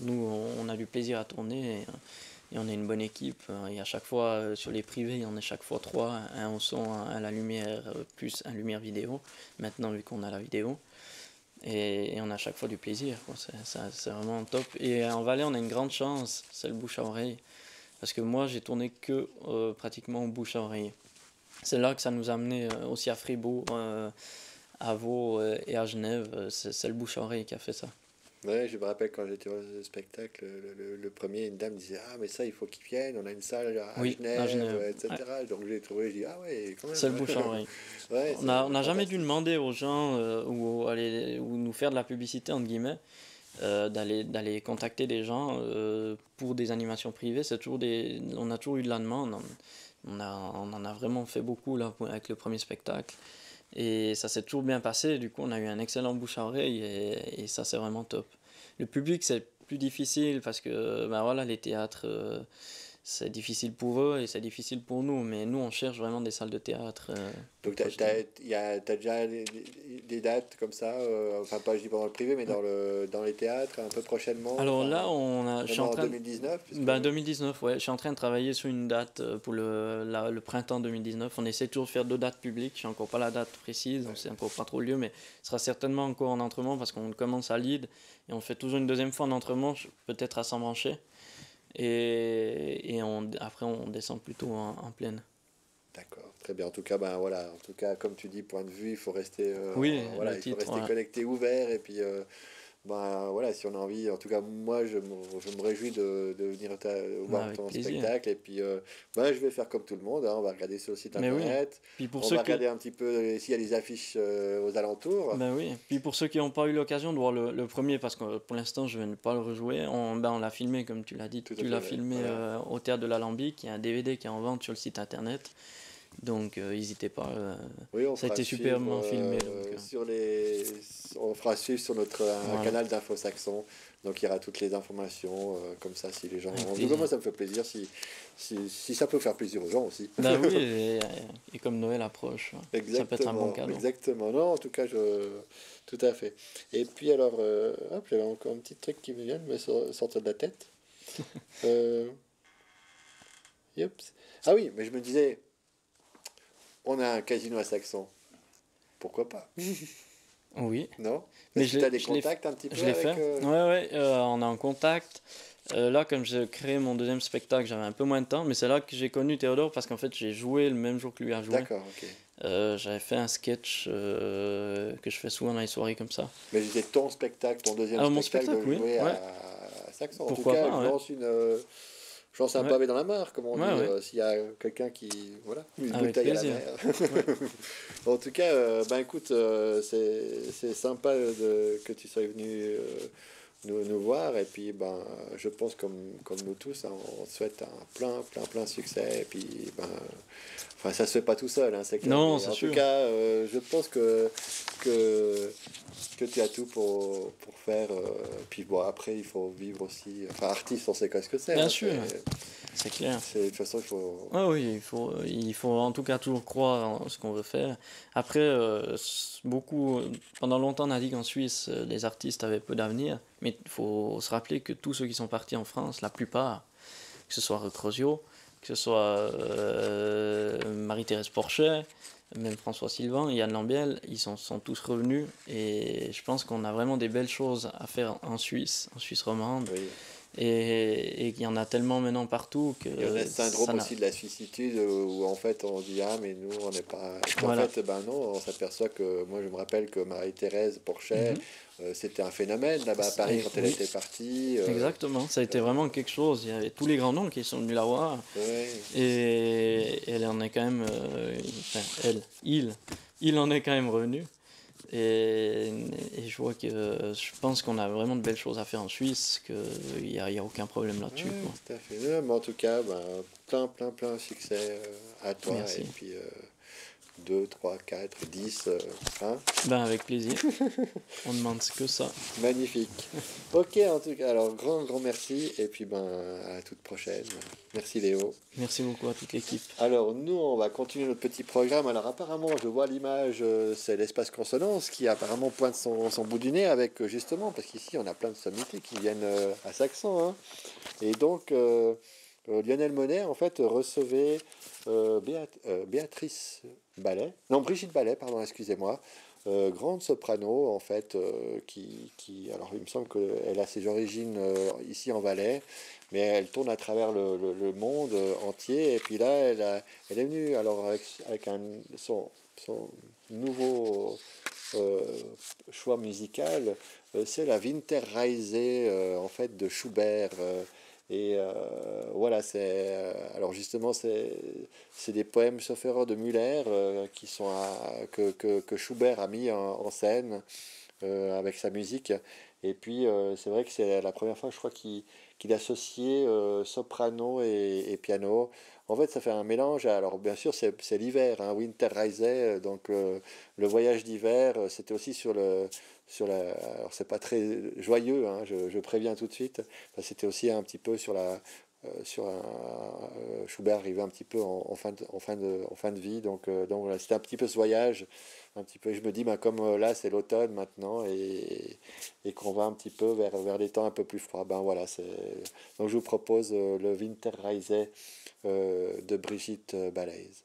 On a du plaisir à tourner. Et on est une bonne équipe, et à chaque fois, sur les privés, on est chaque fois 3, un au son, un à la lumière, plus un lumière vidéo, maintenant vu qu'on a la vidéo, et on a à chaque fois du plaisir, quoi. C'est vraiment top. Et en Valais, on a une grande chance, c'est le bouche à oreille, parce que moi, j'ai tourné que pratiquement au bouche à oreille. C'est là que ça nous a amené aussi à Fribourg, à Vaud et à Genève, c'est le bouche à oreille qui a fait ça. Ouais, je me rappelle quand j'étais au spectacle, le premier, une dame disait « Ah, mais ça, il faut qu'ils viennent, on a une salle à Genève, etc. Ouais. Donc j'ai trouvé, je dis « Ah ouais, quand même !» C'est le bouche à oreille. On n'a jamais dû demander aux gens ou nous faire de la publicité, entre guillemets, d'aller contacter des gens pour des animations privées. On a toujours eu de la demande. On en a vraiment fait beaucoup là, avec le premier spectacle. Et ça s'est toujours bien passé, du coup on a eu un excellent bouche à oreille et ça c'est vraiment top. Le public c'est plus difficile parce que les théâtres c'est difficile pour eux et c'est difficile pour nous. Mais nous, on cherche vraiment des salles de théâtre. Donc, tu as déjà des dates comme ça, enfin, pas je dis pas dans le privé, mais dans les théâtres, un peu prochainement. Alors enfin, là, je suis en train 2019 2019, ouais. Je suis en train de travailler sur une date pour le printemps 2019. On essaie toujours de faire 2 dates publiques. Je n'ai encore pas la date précise, on ne sait encore pas trop le lieu, mais ce sera certainement encore en Entremont parce qu'on commence à Lille et on fait toujours une deuxième fois en Entremont, peut-être à Saint-Branché. Et après, on descend plutôt en plaine. D'accord, très bien. En tout cas, ben voilà. En tout cas, comme tu dis, point de vue, il faut rester, Oui, voilà, le il titre, faut rester ouais. connecté, ouvert, et puis ben voilà, si on a envie. En tout cas, moi, je me réjouis de venir voir Avec ton plaisir. spectacle, et puis ben, je vais faire comme tout le monde. Hein, on va regarder sur le site Mais oui. internet. Puis pour On ceux va qui- regarder un petit peu s'il y a des affiches aux alentours. Ben oui, puis pour ceux qui n'ont pas eu l'occasion de voir le premier, parce que pour l'instant je vais ne pas le rejouer, on l'a filmé comme tu l'as dit, Tout à tu fait, l'as ouais. filmé Voilà. au Théâtre de l'Alambic, il y a un DVD qui est en vente sur le site internet, donc n'hésitez pas, Oui, on ça a fera été superbement suivre, filmé. Donc, on fera suivre sur notre Voilà. canal d'Info Saxon. Donc il y aura toutes les informations, comme ça, si les gens. Avec En tout cas, plaisir. moi, ça me fait plaisir si ça peut faire plaisir aux gens aussi. Ben oui, et comme Noël approche, ça peut être un bon cadeau. Exactement. Non, en tout cas, tout à fait. Et puis alors, hop, j'avais encore un petit truc qui me vient de me sortir de la tête. Yops. Ah oui, mais je me disais, on a un casino à Saxon. Pourquoi pas? Oui. Non? Mais Est-ce que tu as des contacts un petit peu Je l'ai avec, fait. Ouais, on est en contact. Là, comme j'ai créé mon deuxième spectacle, j'avais un peu moins de temps, mais c'est là que j'ai connu Théodore parce qu'en fait, j'ai joué le même jour que lui a joué. D'accord, ok. J'avais fait un sketch que je fais souvent dans les soirées comme ça. Mais c'était ton spectacle, ton deuxième Ah, mon spectacle, de spectacle, oui, jouer ouais. à Saxon. En Pourquoi tout cas, pas, ouais. je lance un Ouais. pavé dans la mare, comme on Ouais, dit, ouais. s'il y a quelqu'un qui... Voilà, une Avec bouteille plaisir. à la mer. En tout cas, ben écoute, c'est sympa que tu sois venu nous voir. Et puis, ben, je pense, comme nous tous, hein, on te souhaite un plein succès. Et puis, ben... Enfin, ça se fait pas tout seul, hein, c'est clair. Non, Mais c'est en sûr. tout cas, je pense que tu as tout pour faire. Puis bon, après, il faut vivre aussi. Enfin, artiste, on sait quoi ce que c'est. Bien hein, sûr, c'est clair. de toute façon, il faut. Ah oui, il faut en tout cas toujours croire en ce qu'on veut faire. Après, pendant longtemps, on a dit qu'en Suisse, les artistes avaient peu d'avenir. Mais il faut se rappeler que tous ceux qui sont partis en France, la plupart, que ce soit Recrosio, que ce soit Marie-Thérèse Porchet, même François Sylvain, Yann Lambiel, ils sont tous revenus. Et je pense qu'on a vraiment des belles choses à faire en Suisse romande. Oui. Et qu'il y en a tellement maintenant partout que Il y a le syndrome ça n'a- aussi de la suicitude où en fait on dit ah mais nous on n'est pas. Et puis, Voilà. en fait ben non, on s'aperçoit que moi je me rappelle que Marie-Thérèse Porchet c'était un phénomène là-bas à Paris quand elle Oui. était partie. Exactement, ça a été vraiment quelque chose. Il y avait tous les grands noms qui sont venus la voir. Ouais. Et elle en est quand même. Il en est quand même revenu. Et je vois que je pense qu'on a vraiment de belles choses à faire en Suisse, qu'il n'y a aucun problème là-dessus. Ouais, quoi. tout à fait. Non, mais en tout cas, ben, plein succès à toi. Merci. Et puis 2, 3, 4, 10. Hein. Ben, avec plaisir. On demande que ça. Magnifique. Ok, en tout cas, alors grand merci. Et puis ben, à la toute prochaine. Merci Léo. Merci beaucoup à toute l'équipe. Alors nous, on va continuer notre petit programme. Alors apparemment, je vois l'image, c'est l'espace consonance qui apparemment pointe son bout du nez avec justement, parce qu'ici on a plein de sommités qui viennent à Saxon. Hein. Et donc Lionel Monet en fait recevait Béatrice Ballet, non Brigitte Ballet, pardon, excusez-moi. Grande soprano en fait qui alors il me semble qu'elle a ses origines ici en Valais, mais elle tourne à travers le monde entier. Et puis là elle est venue alors avec son nouveau choix musical, c'est la Winterreise en fait de Schubert. Voilà, alors justement c'est des poèmes sauf erreur de Müller qui sont que Schubert a mis en scène avec sa musique. Et puis c'est vrai que c'est la première fois je crois qu'il associait soprano et piano. En fait ça fait un mélange. Alors bien sûr c'est l'hiver, hein, Winterreise, donc le voyage d'hiver. C'était aussi alors c'est pas très joyeux, hein, je préviens tout de suite. Enfin, c'était aussi un petit peu sur Schubert arrivait un petit peu en fin de vie, donc voilà, c'était un petit peu ce voyage, un petit peu. Je me dis, ben, comme là c'est l'automne maintenant et qu'on va un petit peu vers des temps un peu plus froids, ben voilà, donc je vous propose le Winterreise de Brigitte Balaise.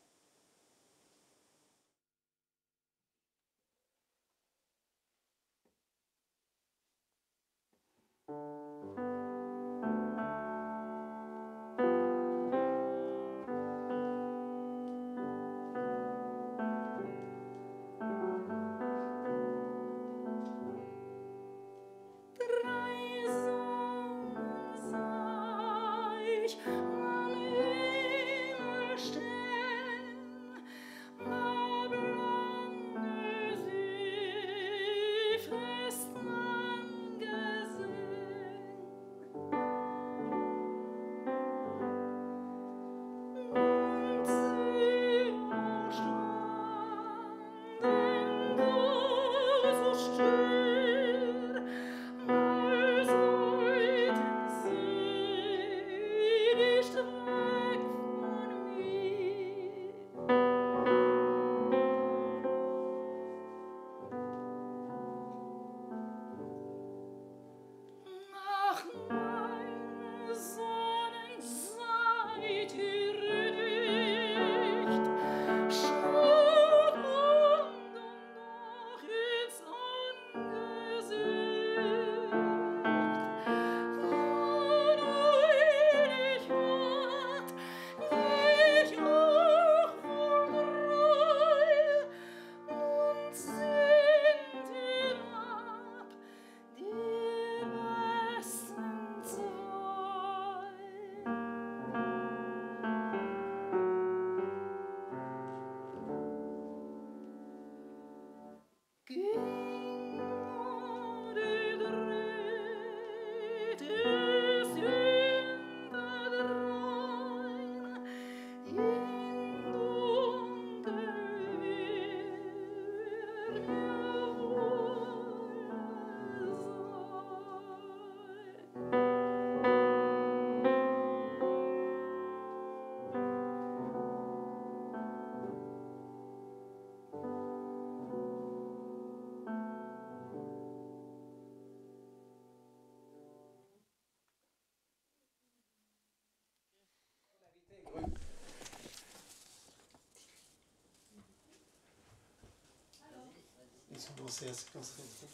Ils sont lancés à séquence rétro.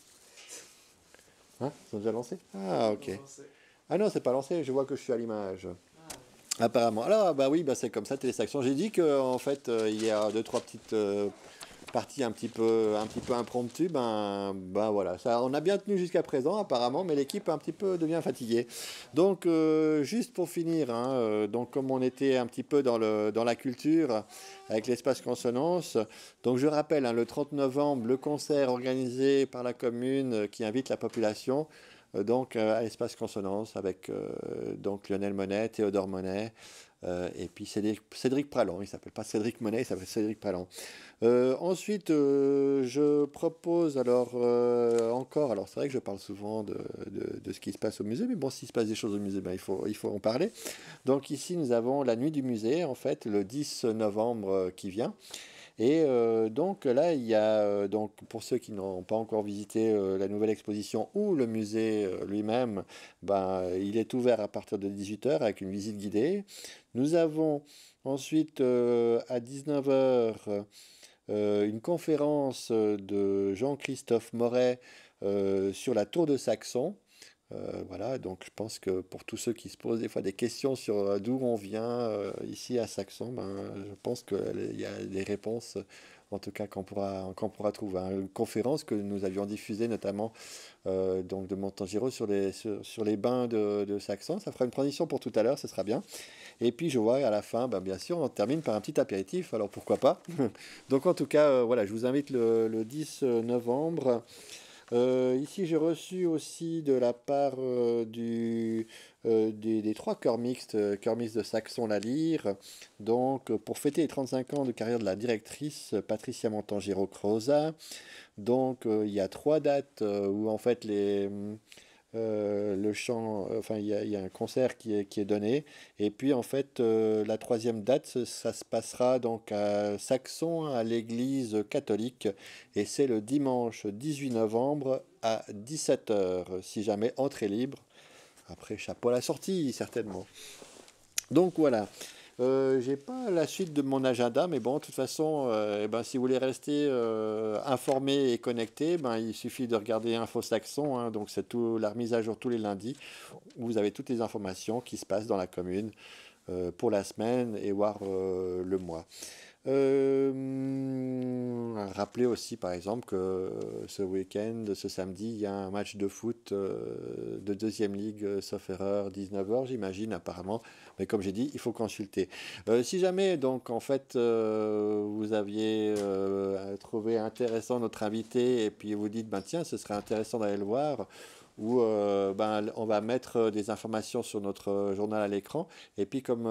Hein, ils sont déjà lancés? Ah, ok. Ah non, c'est pas lancé, je vois que je suis à l'image. Apparemment. Alors, bah oui, bah c'est comme ça, Télésaction. J'ai dit qu'en fait, il y a 2-3 petites parties un petit peu impromptues. Ben voilà, ça, on a bien tenu jusqu'à présent, apparemment, mais l'équipe un petit peu devient fatiguée. Donc, juste pour finir, hein, donc comme on était un petit peu dans la culture, avec l'espace consonance, donc je rappelle, hein, le 30 novembre, le concert organisé par la commune qui invite la population donc à l'espace consonance avec donc Lionel Monet, Théodore Monet et puis Cédric Pralon. Il s'appelle pas Cédric Monet, il s'appelle Cédric Pralon. Ensuite, je propose alors encore, alors c'est vrai que je parle souvent de ce qui se passe au musée, mais bon, s'il se passe des choses au musée, ben, il faut en parler. Donc ici, nous avons la nuit du musée, en fait, le 10 novembre qui vient. Et donc là, il y a, donc, pour ceux qui n'ont pas encore visité la nouvelle exposition ou le musée lui-même, ben, il est ouvert à partir de 18 h avec une visite guidée. Nous avons ensuite à 19 h une conférence de Jean-Christophe Moret sur la tour de Saxon. Voilà, donc je pense que pour tous ceux qui se posent des fois des questions sur d'où on vient ici à Saxon, ben, je pense qu'il y a des réponses, en tout cas qu'on pourra trouver. Hein. Une conférence que nous avions diffusée notamment donc de Montangiro sur les bains de Saxon. Ça fera une transition pour tout à l'heure, ce sera bien. Et puis je vois à la fin, ben, bien sûr, on termine par un petit apéritif, alors pourquoi pas. Donc en tout cas, voilà, je vous invite le 10 novembre. Ici, j'ai reçu aussi de la part des 3 chœurs mixtes de Saxon la Lyre, donc pour fêter les 35 ans de carrière de la directrice Patricia Montangiro-Croza. Donc il y a 3 dates où en fait le chant, enfin il y a un concert qui est donné. Et puis en fait, la troisième date, ça se passera donc à Saxon, à l'église catholique. Et c'est le dimanche 18 novembre à 17h, si jamais entrée libre. Après, chapeau à la sortie, certainement. Donc voilà. J'ai pas la suite de mon agenda, mais bon, de toute façon, si vous voulez rester informé et connecté, il suffit de regarder Info Saxon, hein, donc c'est la remise à jour tous les lundis, où vous avez toutes les informations qui se passent dans la commune pour la semaine et voire le mois. Rappelez aussi par exemple que ce week-end, ce samedi, il y a un match de foot de deuxième ligue, sauf erreur, 19h j'imagine apparemment, mais comme j'ai dit, il faut consulter. Si jamais donc en fait vous aviez trouvé intéressant notre invité et puis vous dites tiens, ce serait intéressant d'aller le voir, où on va mettre des informations sur notre journal à l'écran, et puis comme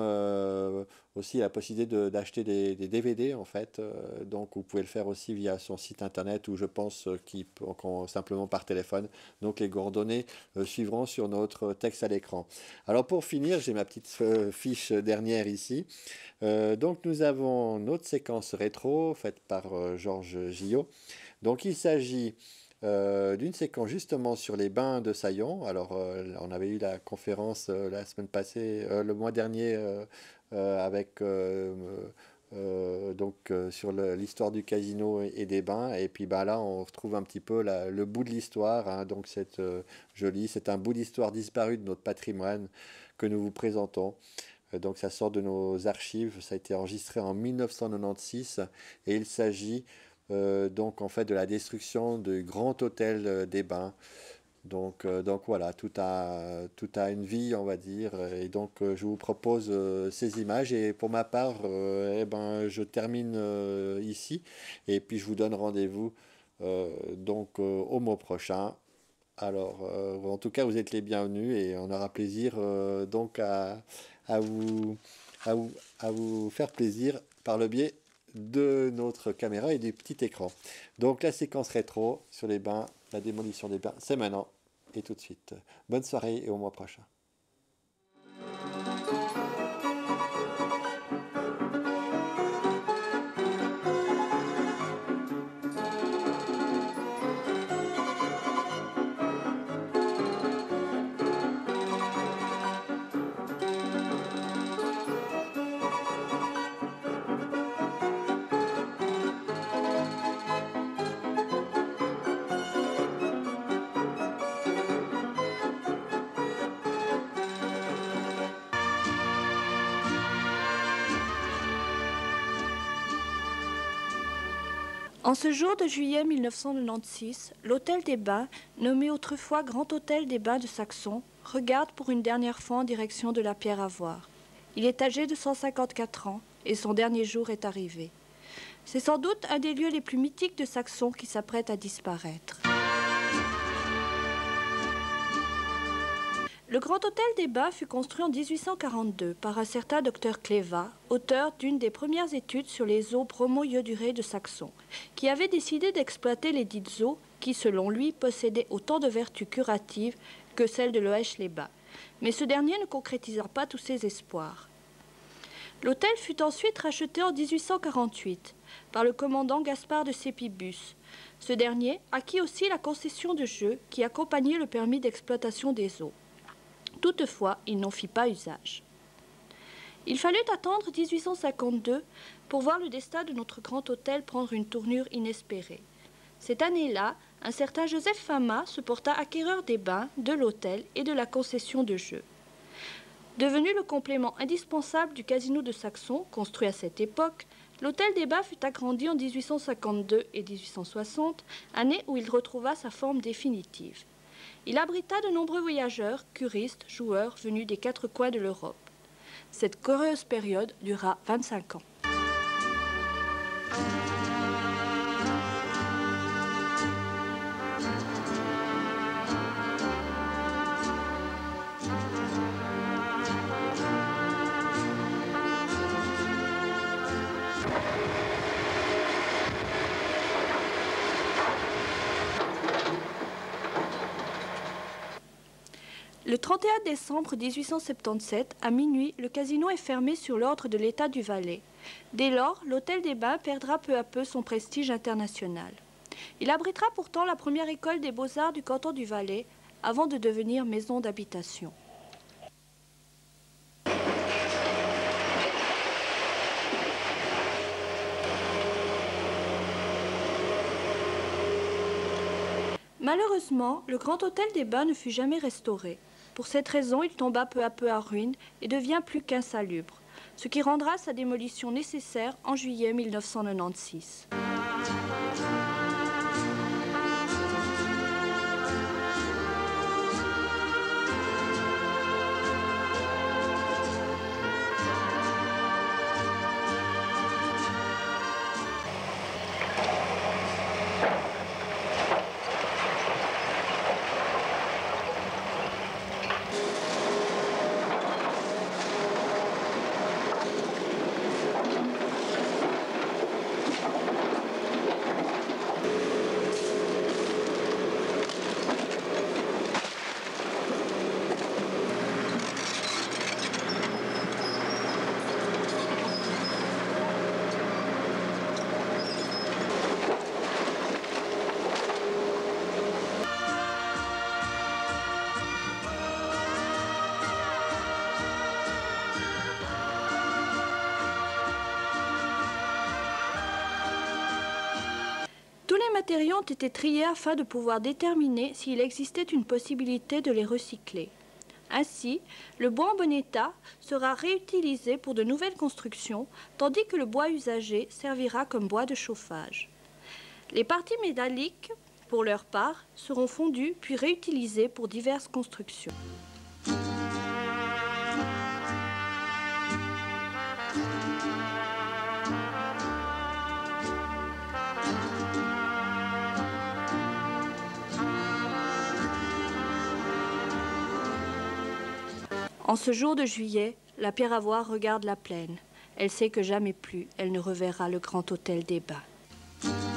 aussi la possibilité d'acheter des DVD en fait, donc vous pouvez le faire aussi via son site internet, ou je pense simplement par téléphone, donc les coordonnées suivront sur notre texte à l'écran. Alors pour finir, j'ai ma petite fiche dernière ici, donc nous avons notre séquence rétro faite par Georges Gillot, donc il s'agit d'une séquence justement sur les bains de Saillon. Alors on avait eu la conférence la semaine passée, le mois dernier, avec sur l'histoire du casino et des bains, et puis là on retrouve un petit peu le bout de l'histoire, hein, donc c'est un bout d'histoire disparu de notre patrimoine que nous vous présentons. Donc ça sort de nos archives, ça a été enregistré en 1996, et il s'agit donc en fait de la destruction du grand hôtel des Bains. Donc voilà, tout a une vie, on va dire, et donc je vous propose ces images, et pour ma part je termine ici, et puis je vous donne rendez-vous au mois prochain. Alors en tout cas vous êtes les bienvenus, et on aura plaisir à vous faire plaisir par le biais de notre caméra et du petit écran. Donc la séquence rétro sur les bains, la démolition des bains, c'est maintenant et tout de suite. Bonne soirée et au mois prochain. En ce jour de juillet 1996, l'hôtel des Bains, nommé autrefois Grand Hôtel des Bains de Saxon, regarde pour une dernière fois en direction de la pierre à voir. Il est âgé de 154 ans et son dernier jour est arrivé. C'est sans doute un des lieux les plus mythiques de Saxon qui s'apprête à disparaître. Le Grand Hôtel des Bains fut construit en 1842 par un certain docteur Cléva, auteur d'une des premières études sur les eaux bromo-iodurées de Saxon, qui avait décidé d'exploiter les dites eaux qui, selon lui, possédaient autant de vertus curatives que celles de Loèche-les-Bains. Mais ce dernier ne concrétisa pas tous ses espoirs. L'hôtel fut ensuite racheté en 1848 par le commandant Gaspard de Sépibus. Ce dernier acquit aussi la concession de jeu qui accompagnait le permis d'exploitation des eaux. Toutefois, il n'en fit pas usage. Il fallut attendre 1852 pour voir le destin de notre grand hôtel prendre une tournure inespérée. Cette année-là, un certain Joseph Fama se porta acquéreur des bains, de l'hôtel et de la concession de jeu. Devenu le complément indispensable du casino de Saxon, construit à cette époque, l'hôtel des Bains fut agrandi en 1852 et 1860, année où il retrouva sa forme définitive. Il abrita de nombreux voyageurs, curistes, joueurs venus des quatre coins de l'Europe. Cette heureuse période dura 25 ans. Le 31 décembre 1877, à minuit, le casino est fermé sur l'ordre de l'État du Valais. Dès lors, l'Hôtel des Bains perdra peu à peu son prestige international. Il abritera pourtant la première école des beaux-arts du canton du Valais, avant de devenir maison d'habitation. Malheureusement, le Grand Hôtel des Bains ne fut jamais restauré. Pour cette raison, il tomba peu à peu à ruine et devient plus qu'insalubre, ce qui rendra sa démolition nécessaire en juillet 1996. Les matériaux ont été triés afin de pouvoir déterminer s'il existait une possibilité de les recycler. Ainsi, le bois en bon état sera réutilisé pour de nouvelles constructions, tandis que le bois usagé servira comme bois de chauffage. Les parties métalliques, pour leur part, seront fondues puis réutilisées pour diverses constructions. En ce jour de juillet, la Pierre à Voir regarde la plaine. Elle sait que jamais plus elle ne reverra le Grand Hôtel des Bains.